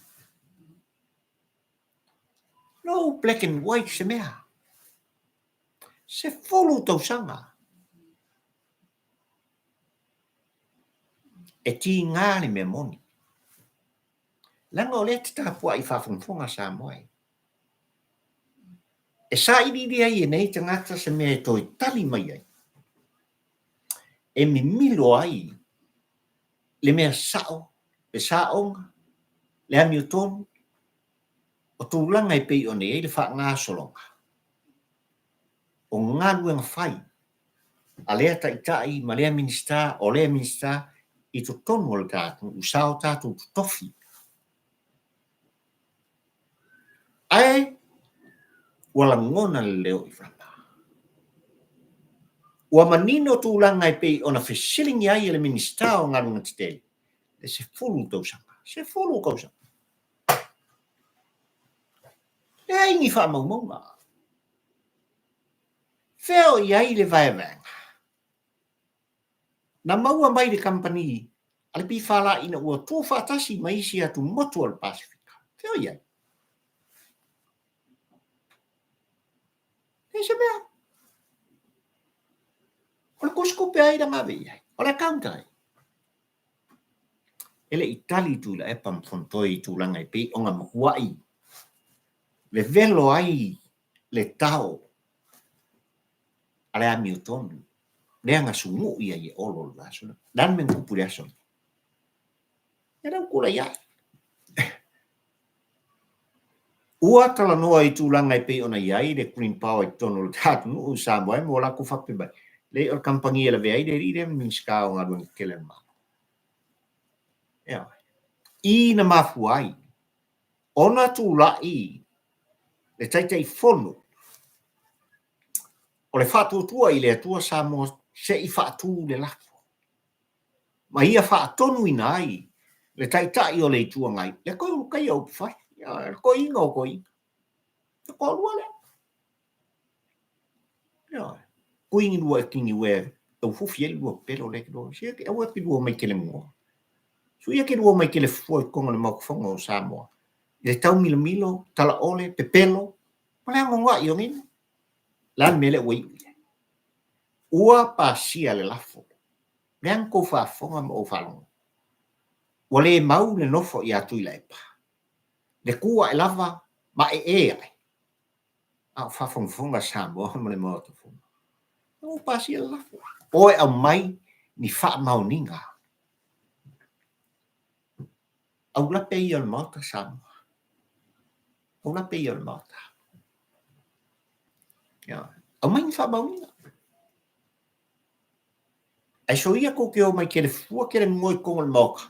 No black and white se mea. Se fulu tau sanga. E ti ngāle me moni. Langa o le te tāpua i whawhawhanga Samoa. E sa iriria i e nei te ngata se mea toi tali mai ai. E mi milo ai. Le mea sao. Le saonga. Le ami o tonu. O tūlanga i pei o nei le wha ngā solonga. O ngā luenga whai. A lea ta itai ma lea minista o lea minista i to tonu o le tātu. Usao tātu tofi. Ai, wala ngona le leo i whanga. Ua manino tūlanga i pei ona whesilingi ai le minista o ngā runga titeli. E se fulu tausanga. Se fulu kausanga. Le ai ni wha maumaunga. Wheo i ai le vai vanga. Na maua mai le company, ale pi whala ina ua tō whatasi mai si atu motu al Pasifika. Wheo i ai. E se mea. O le koskope ai da ngawe i ai. O le kaunta ai. Ele itali Tuilaepa Fonotoe i tūlanga i pei o ngā makuai. Le velo ai le tau. Ale ami o tonu. Le anga sungu ia i olo le asuna. Dan men kupuri asuna. E rau kula ia. Ua tala noa i tūlanga i pei ona iai le Green Power i tonu le tātu nu Samoa mo la ku whape bai. Le o kampangi ele vei le rire minska o ngā runga kele ma. Ea. I na mafu ai. Ona tūla i. Le taitai fono. O le whātua i le atua Samoa se i whātu le lako. Ma ia whātonu ina ai. Le taitai o le itua ngai. Le koe ukai au whai. Le koe inga o koe inga. Le koe lua le. Koe ingi lua e kingi ue. Au fufi e lua pero le kilo. Sia ke au e lua mai ke le mua. So ia ke lua mai ke le fua konga le maukufonga o Samoa. Le tau milo milo, tala ole, pepelo. Pale ango ngā i o ngina. Lan mele ue iu. Ua pasia le lafo. Leang ko whafonga ma o whalonga. Wale mau le nofo i a Tuilaepa. Le kua e lava ma e ai. A whafonga Samoa ma le maotafonga. O pasia le lafo. Oe au mai ni wha mauninga. Au lape i al maota Samoa. Au lape i al maota. Au mai ni wha mauninga. Ai so ia ko ke o mai ke le fua ke le ngoi konga le mauka.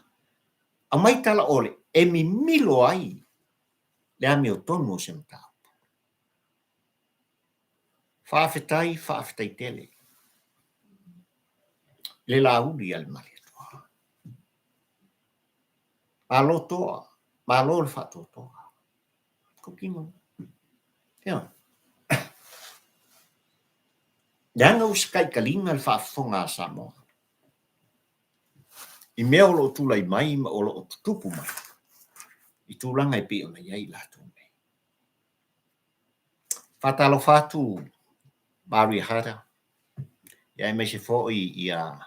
A mai tala ole, e mi milo ai, le ami o tonu o se mtau. Whaafetai tele. Le Laauli al mali toa. Malo toa, malo le whātua toa. Kokingo. Ia. Yanga uskai kalinga le whaafonga Samoa. I mea o lo tūlai mai ma o lo tutupu mai. I tūlanga I pe ona iai lātou mai. Whatalo whātu Mari Hara. Ia mai se fōi ia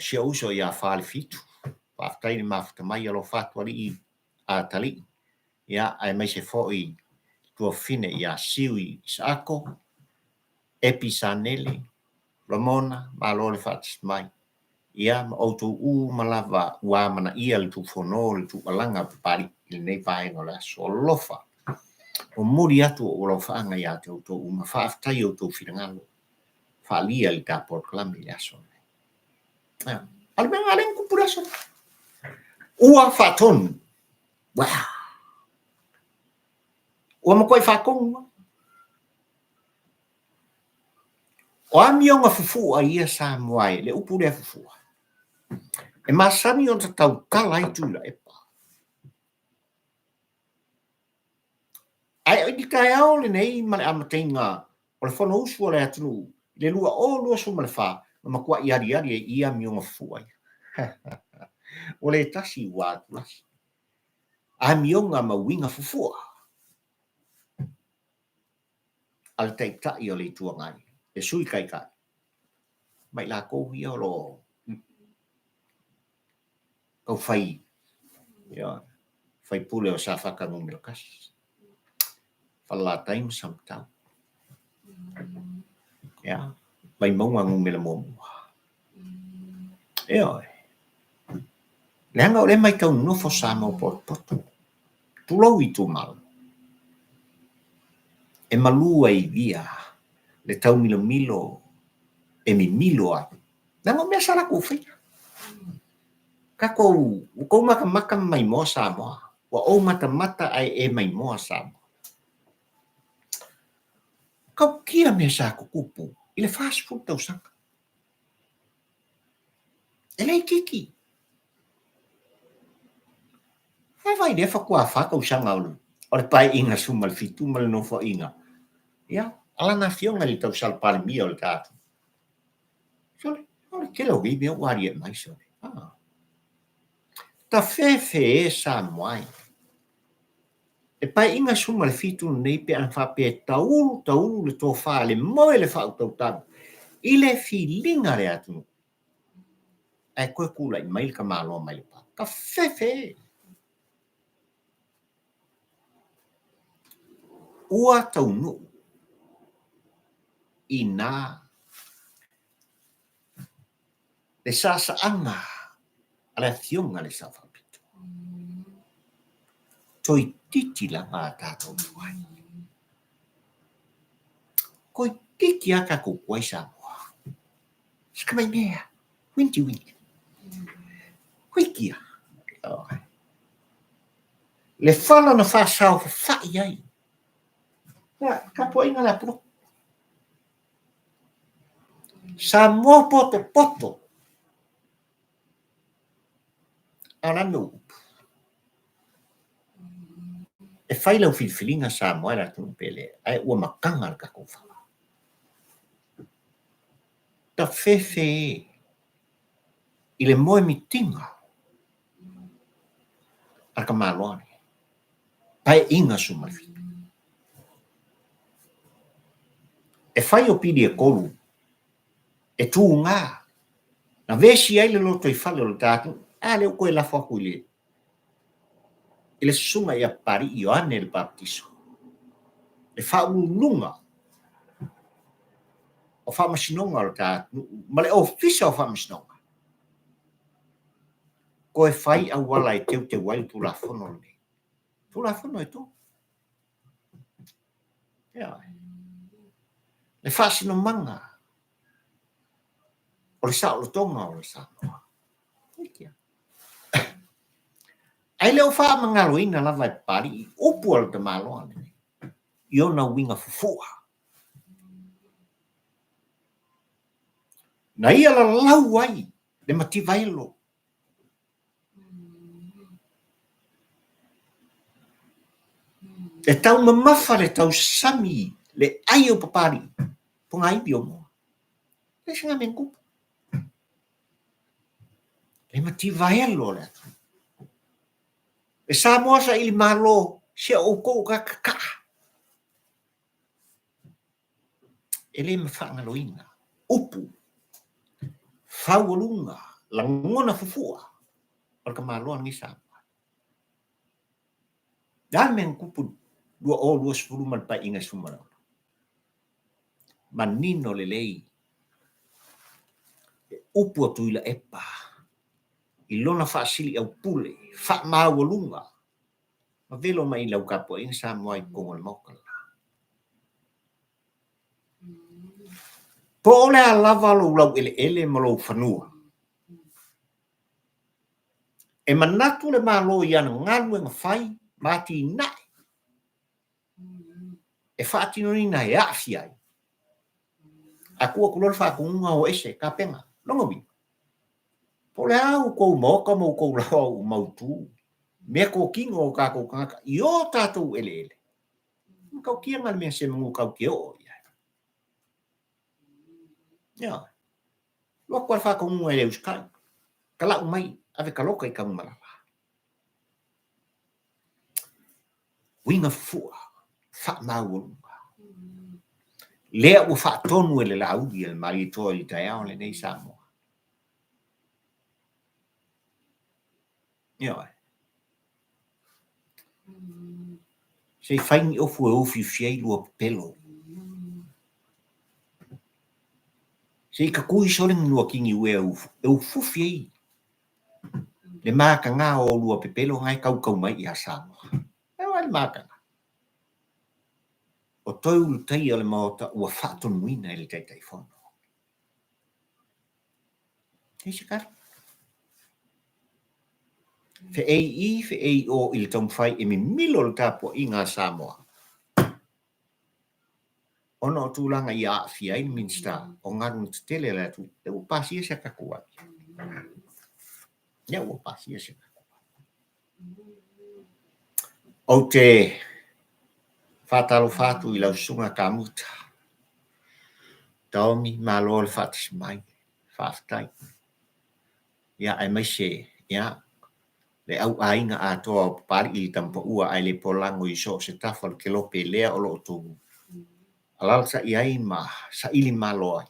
sia uso ia whāle fitu. Whaftai ni mafuta mai alo whātu ali I a tali. Ia ai mai se fōi tua fine ia siwi Isako, Epi Sanele, Ramona, Malole Fatis mai. Ia ma outou malava ua mana ia le tu Fonotoe le tu alanga pari le nei paenga le so lofa. O muri atu o lo faanga ia te outou ma whaaftai outou whirangalo. Whaalia le tāpor klami le aso. Al mea ngaren kupura so. Ua Faatonu. Wow. Ua makoi whakonga. O amionga fufua ia sa moai le upu le fufua. E masani o tau Laauli Tuilaepa. Ai di kai au le nei ma le amatenga o le fono usu le atunu le lua o lua so ma le fa ma kwa iari ia mionga fufua. O le tasi wa tulas. A mionga ma winga fufua. Al tai o le tuangai. E sui kai kai. Mai la ko ia lo kau fai. Ya. Fai pule o sa whaka ngumilkas. Whala time samtau. Ya. Mai maunga ngumila momu. Eo. Leanga o le mai tau nofo sa mo poto. Tulau I tu mal. E malua I via. Le tau milo. E mi milo a. Nango mea sara kufia. Kako maka mai mo sa mo. Wa o mata ai e mai mo sa mo. Kau kia mea sa kukupu. Ile fast food tau sanga. Ele kiki. Vai de fakua fakau sanga ulu. Ore pai inga sumal fitu mal no fo inga. Ya, ala na fionga li tau sal pal mi o le tatu. Ore kelo vi me wari e mai so. Ta fefe e sa moai. E pai inga sumal fitu nei pe an fa pe taulu le to fa le moe le fa tau tau. Ile filinga le atu. Ai koe kula I mail ka malo mai pa. Ka fefe. Ua tau nu. Ina. Le sasa anga. Ala thionga le sa fapitu. Toi titi la ngā tātou tuai. Koi titi aka ko kwai sa moa. Skamai mea. Winti. Koi kia. Le whala na whasau whai ai. Ka po inga la pro. Sa mo poto. Ana no. E whai lau whiwhilinga sa moa la tunu pele. Ai ua makanga ka ko whala. Ta fefe I le moe mitinga. Arka maloani. Pai inga sumafi. E whai o pidi e kolu. E tū ngā. Na vesi ai le loto I whale o le tātu. Le o koe la whaku le. I le sunga I a pari I o ane le baptiso. E whaulunga. O whamasinonga o le tātu. Ma le ofisa o whamasinonga. Koe whai au wala e teu te wai tu la whono le. Tu la whono e tō. Le whasino manga. O le sao le tonga o le sao. Ai leo wha mangalo ina lava e pari. Upu al te maloa. Io na winga fufua. Na ia la lau ai. Le mati vailo. E tau mamafa le tau sami le ai o papari. Ponga i biomo. Le singa mengu. Le mati vaelo le atu. E sa moa sa ili malo se o ko ka ka. E le mawhanga loina. Upu. Whaualunga. Langona fufua. O ka maloa ngi sa. Dan men kupu dua o dua sepuluh man pa inga sumara. Manino le lei. Upu o Tuilaepa. Ilona whaasili au pule. Wha maualunga. Ma velo mai lau kapo inga sa moa i kongo le maukala. Po ole a lava lau ele ma lau whanua. E manatu le malo i ana ngalu e ngawhai, mati nai. E whaatino ni nai afi ai. A kua kulor whaakunga o ese, ka penga, longa wi. Po le au kou moka mo kou lau mautu. Mea ko kingo o ka kou kanga, i o tātou ele. Kau kia ngal mea se mungu kau kia o. Ya. Lua kua whaakunga e uskai. Kala umai, ave kaloka i kau malala. Winga fua, wha maualunga. Lea ua Faatonu e le Laauli e mai toa i taiao le nei Samoa. Ia. Se faingi ofu e ofi fiei lua pepelo. Se ka kui soling lua kingi ue e ufu fiei. Le maka ngā o lua pepelo ngai kau mai i a Samoa. E wale maka. O toi ulu tai o le maota ua Faatonu ina e le taitai fono. Eise kara. Fe ei o i le taumwhai e mi milo le tāpua i ngā Samoa. Ona o tūlanga i a fia i minsta o ngaru te tele le atu. E ua pasia se kakua. Ia ua pasia se kakua. O te whātalo whātu i lau sunga ka muta. Taomi malo le whātis mai. Whātai. Ia ai mai se. Ia. Le au ainga a toa pari i tampa ua ai le polango i so se tafal ke lope lea o lo tungu. Alal sa iai ma sa ili malo ai.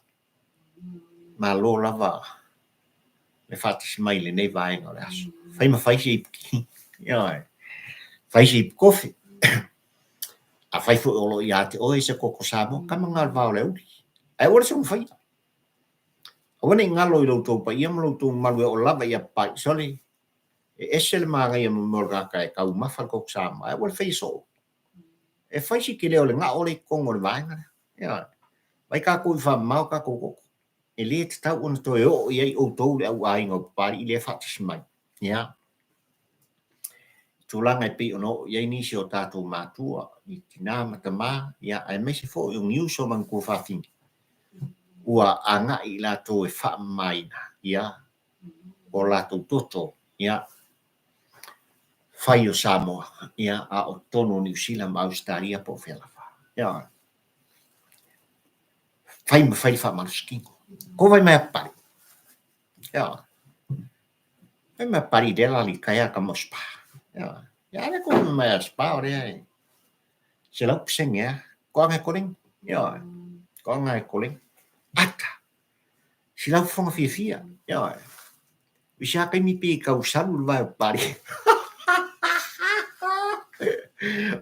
Malo lava. Le whātis mai le nei vaenga le aso. Whai ma whai se ipki. Ia. Whai se ip kofi. A whai fu olo i ate o se koko samo. Kama ngal vau le uri. Ai ora se un whai. Awane ngalo i lau tau pa ia ma lau tau malu e o lava ia pai soli. E ese le maa ngai morga kai kau mafal kok sama. Ai ora whai so. E whai si ke leo le ngā ole kongo le vaenga. Ia. Vai ka koi wha mau ka koko. E le te tau ona toi o iai o tau le au ai ngau pari i le whatis mai. Ia. Tūlanga e pi ono iai nisi o tātou mātua. I tina matama. Ia. Ai mesi fo i ngiu so man kua whawhingi. Ua anga i lato e wha maina. Ia. O lato toto. Ia. Whai o Samoa. Ia. A o tono New Zealand ma Australia po whelawa. Ia. Whai ma whai wha maruskingo. Ko vai mai pari. Ia. Vai mai pari dela li kaya ka mospa. Ia. Ia le ko mai spa ore ai. Se lau piseng ya. Ko ngai koling. Ia. Ko ngai koling. Ata. Si lau fonga fia. Ia. Bisa kai mi pi kau salu vai pari.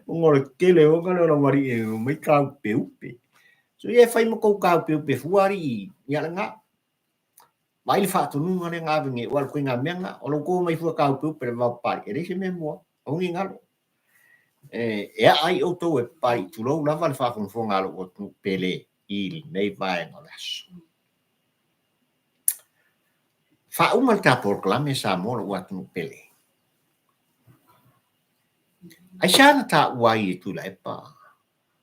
Ngore kele o ngalo na mari e mai kau peupe. So ia fai mo kau kau peupe fuari. Ia nga. Mai le Faatonu ngare nga vinge wal ko nga menga o lo ko mai fu kau peupe va pari. E se me mo. O ngi ngalo. E ai o to e pai tu lo lava le fa fon ngalo o tu pele il nei vai ngolas. Fa uma ta proclame sa mo o tu pele. Ai sana ta wai Tuilaepa.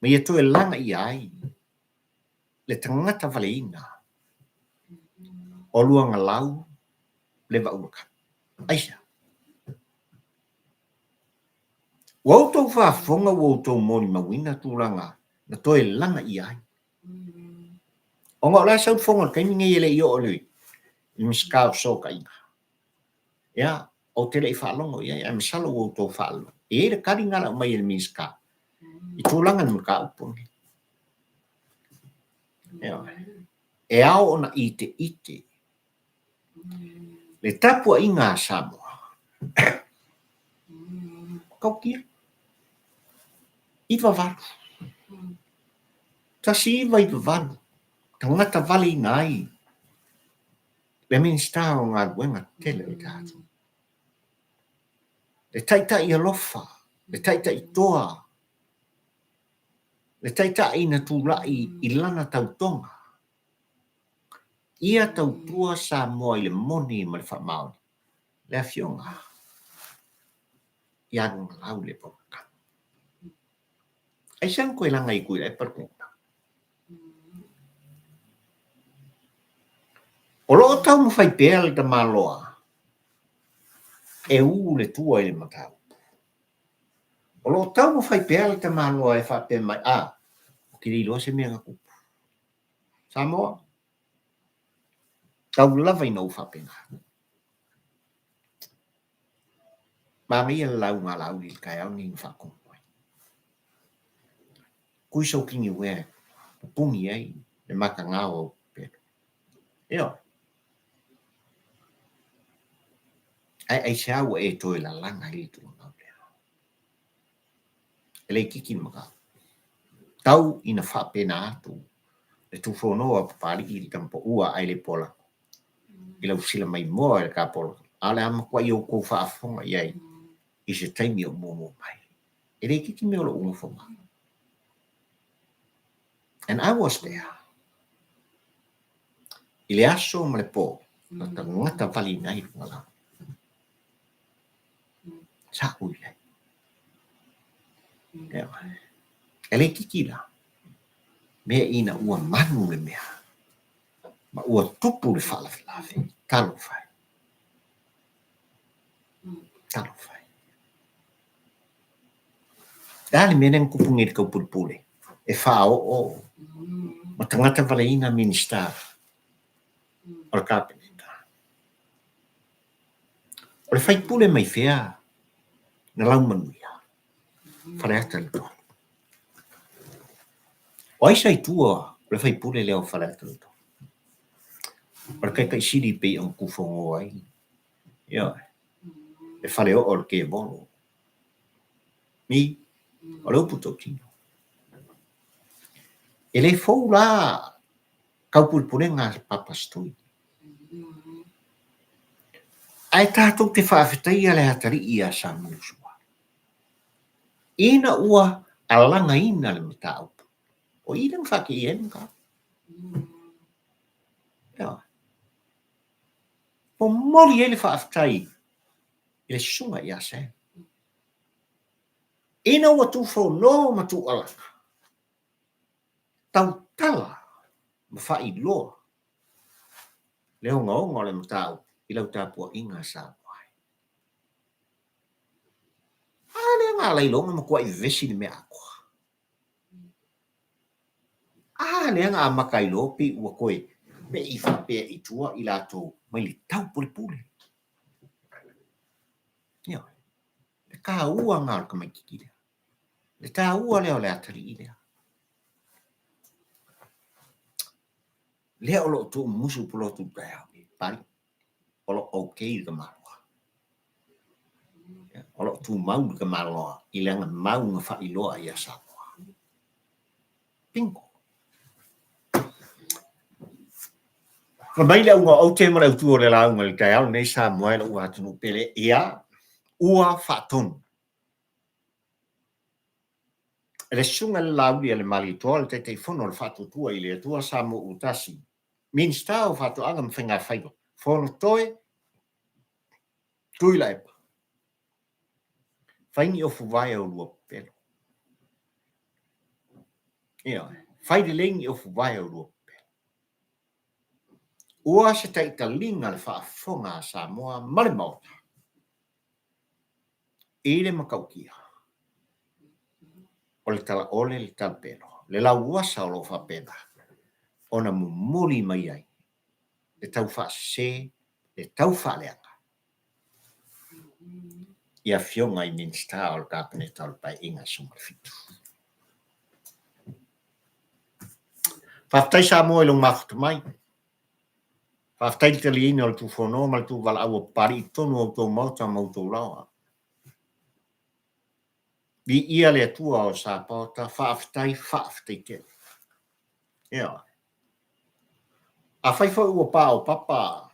Me ia to e langa i ai. Le tangata valeina. O luanga lau le va uka. Aisa. Wautou whaafonga wautou moni mawina tūranga na toi langa i ai. O ngā la sau whonga kai minga ele i o lui. I miskau soka inga. Ya, o te rei whaalongo ia, ai misalo wautou whaalongo. E ere kari ngala mai ele miskau. I tūranga na mga upongi. E ao ona ite. Le tapua i ngā Samoa. Kau kia. Iwa varu. Tasi iwa varu. Tangata vali ngai. Le minsta o ngā luenga tele o tātou. Le taita i alofa. Le taita i toa. Le taita i na tūrai i lana tautonga. Ia tautua Samoa i le moni ma le whamaoni. Le awhionga. Ia nunga Laauli Tuilaepa. Ai sang koe langa i kuila e parkuna. O loo tau mo fai pēr le ta maloa. E le tua i le matau. O loo tau mo fai pēr le ta maloa e whape mai. O kiri loa se mea ngakupu. Samoa. Tau lava i nau whape ngā. Māngi e lau ngā Laauli kai au ni whakong. Kui sau kingi wea. Pungi ai. Le maka ngā o pēr. Eo. Ai siau e toi la langa i tu ngā pēr. E lei kiki maka. Tau ina whape nā atu. Le tu Fonotoe papali i tampo ua ai le pola. I lau sila mai moa e ka pola. Ale ama kwa i o kou whaafonga iai. I se taimi o momo mai. E lei kiki me o lo unga whonga. And I was there. I le aso ma le po. Na ta ngata vali nai runga lau. Sa ui lei. E lei kiki la. Mea ina ua manu le mea. Ma ua tupu le whalafilafi. Talo fai. Talo fai. Dali mea neng kupungi le kaupulpule. E whao o. Ma tangata vale ina minister. O le kapinita. O le whaipule mai whea. Na lau manuia. Whare ata le toa. O aisa i tua. O le whaipule leo whare ata le toa. O le kai siri pei ang kufongo ai. Ia. E whare o le ke bolo. Mi. O le uputo tino. E le fau la. Kaupulpule ngā papastui. Ai tātou te whaafetai a le hatari i a Samoa. Ina ua alanga ina le matau. O ina mwhake i enka. Ia. Po mori e le whaafetai. I le sunga i a se. Ina ua tu Fonotoe ma tu alanga. Tau tala. Ma whai loa. Leo ngā le matau. I lau tāpua inga Samoa. Ale ngā leilonga ma kua i vesi ni mea akua. Ale ngā makailo pi ua koe. Me i whapea i tua i lato. Mai li tau pule. Ia. Le kā ua ngā ka mai kiki lea. Le tā ua leo le atari i lea. Lea olo tu musu pulotu pēa. Pari. Olo okay ka marua. Olo tu mau ka marua. I leanga mau nga whailoa i a Samoa. Pingo. Mai le unga au te mara utu o le launga le kai au nei Samoa le ua atunu pele ia ua Faatonu. Le sunga le Laauli le mali toa le te fono le Faatutua i le tua Samoa utasi. Minsta o Faatuanga mwhenga whaiva. Fonotoe Tuilaepa. Whaini o fuwai au lua pepelo. Ia. Whaide lengi o fuwai au lua pepelo. Ua se taita linga le whaafonga a Samoa male mauta. E le makaukia. o le tala ole le tapelo. Le lau wasa o lo whapena. Ona mumuli mai ai. Le tau whaase, le tau whaleanga. Ia fionga I minsta o le kapene tau pai inga sumafitu. Whaftai sa mo ilong mafuta mai. Whaftai te li ina o le tu whono, ma le tu wala awa pari tonu o tō mauta mauta lawa. Di ia le tua o sa pota, whaftai te. Ia. A whaifo ua pā o papa.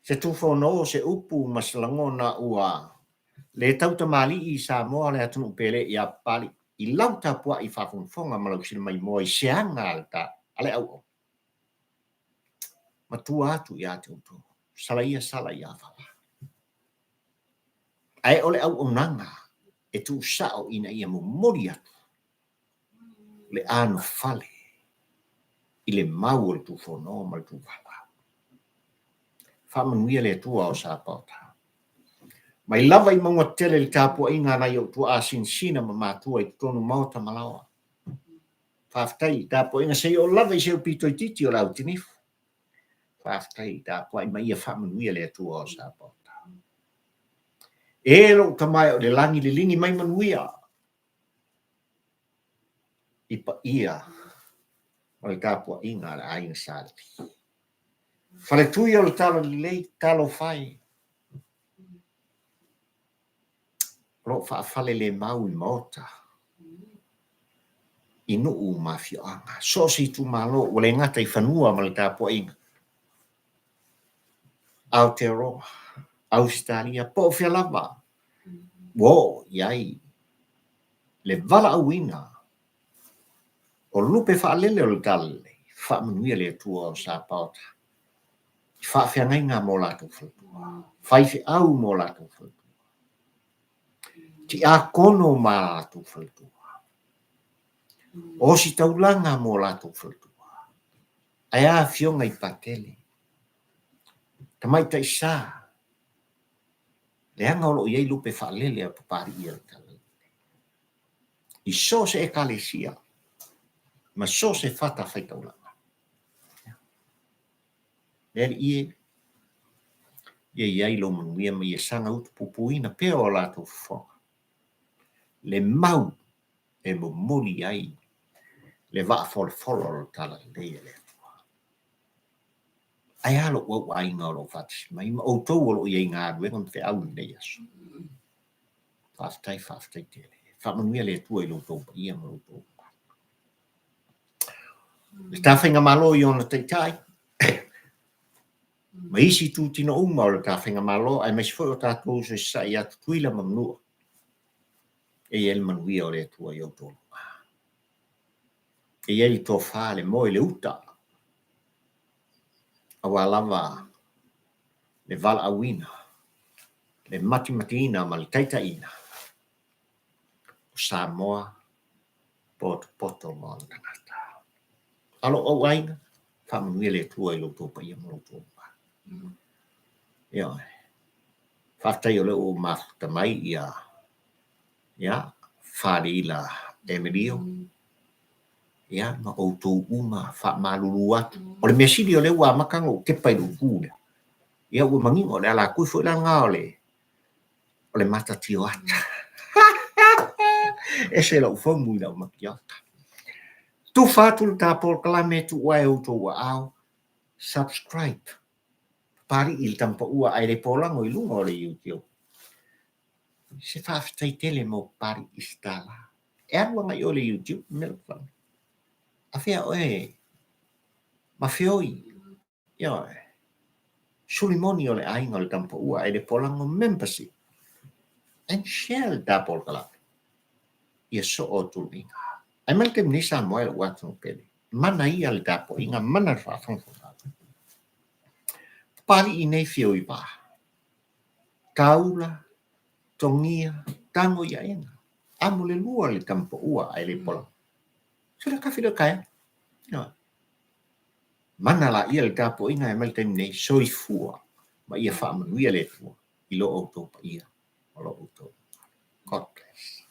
Se tu whono se upu masalangona ua. Le tauta mali I sa moa le atunu pele I a pali. I lauta pua I whafunfonga malau sila mai moa I seanga alta. Ale au. Matua atu I ate uto. Sala ia whala. Ai ole au onanga. E tu sao ina ia mumori atu. Le ano fale. I le mau le tu whono ma le tu whala. Whamanuia le tua o sa pota. Mai lava I maunga tele le tāpua inga nai o tua asin sina ma mātua I tonu mauta malawa. Whaftai tāpua inga sei o lava I se o pito I titi o lau tinifu. Whaftai tāpua I mai ia whamanuia le tua o sa pota. E lo tamai o le langi le lingi mai manuia. I pa ia. O le tāpua inga le ainga sāti. Whale tui o le talo lei talo whai. Lo whale le mau I mota. I nuu mafioanga. So si tu malo o le ngata I whanua ma le tāpua inga. Aotearoa. Australia. Po whia lava. Wo, iai. Le vala awina. O lupe whaalele o le tale. Whamanuia le tua o sa pauta. Whawhiangai ngā mō lātou whaltua. Whaiwhi au mō lātou whaltua. Ti a kono mā lātou whaltua. O si taulanga mō lātou whaltua. Ai a fionga I patele. Tamai tai sā. Le anga olo iei lupe whaalele a papari ia le tale. I so se e kalesia. Ma so se whata whaitaulanga. Lere iei lo manuia ma ia sanga utu pupuina peo o lātou whonga. Le mau e mo moli ai. Le vaa folo lo tala leia le tua. Ai alo wau ainga o lo whatis. Ma ima o tau o lo iei ngā ruenga me whi au nei asu. Whaftai tele. Whamanuia le tua I lo tau pa ia ma lo tau. Le tāwhinga malo I ona teitai. Ma isi tu tino uma o le tāwhinga malo, ai mais foi o tātou se sa I atu tuila mamnua. E el manuia o le tua I o tolu. E el tō whāle mo I le uta. Awa lava le vala awina. Le matimatina ma le taitaina. O Samoa poto mo le tangata. Alo au ainga, whamanuia le tua I lo tō pa ia mo lo tō. Ia. Whaftai o le o mafuta mai ia. Ia. Whare ila Emilio. Ia. Ma o tō uma wha malulu atu. O le mesiri o le ua makanga o kepai lo kūne. Ia ua mangingo le ala kui fo ila ngā o le mata tio ata. E se lau whamu ila o makiata. Tu whātul tā por kalame tu wae o tō ua au. Subscribe. Pari il tampa ua ai le polango I lunga o le YouTube. Se whawhitai tele mo pari istala. E arua ngai o le YouTube, melwhang. A whea oe, ma whioi. Ia oe. Sulimoni o le ainga o le tampa ua ai le polango membership. And share le tapol kalame. Ia so o tulinga. Ai malte mnisa moe le watu pele. Mana ia le tapo inga mana whawhangwhanga. Pari I nei whioi wā. Kaula, tongia, tango ia enga. Amo le lua le tampo ua ai le pola. Sura ka whira kaya. No. Mana la ia le tapo inga e malte nei soifua. Ma ia whaamanuia le tua. I lo o tō pa ia. O lo o tō. God bless.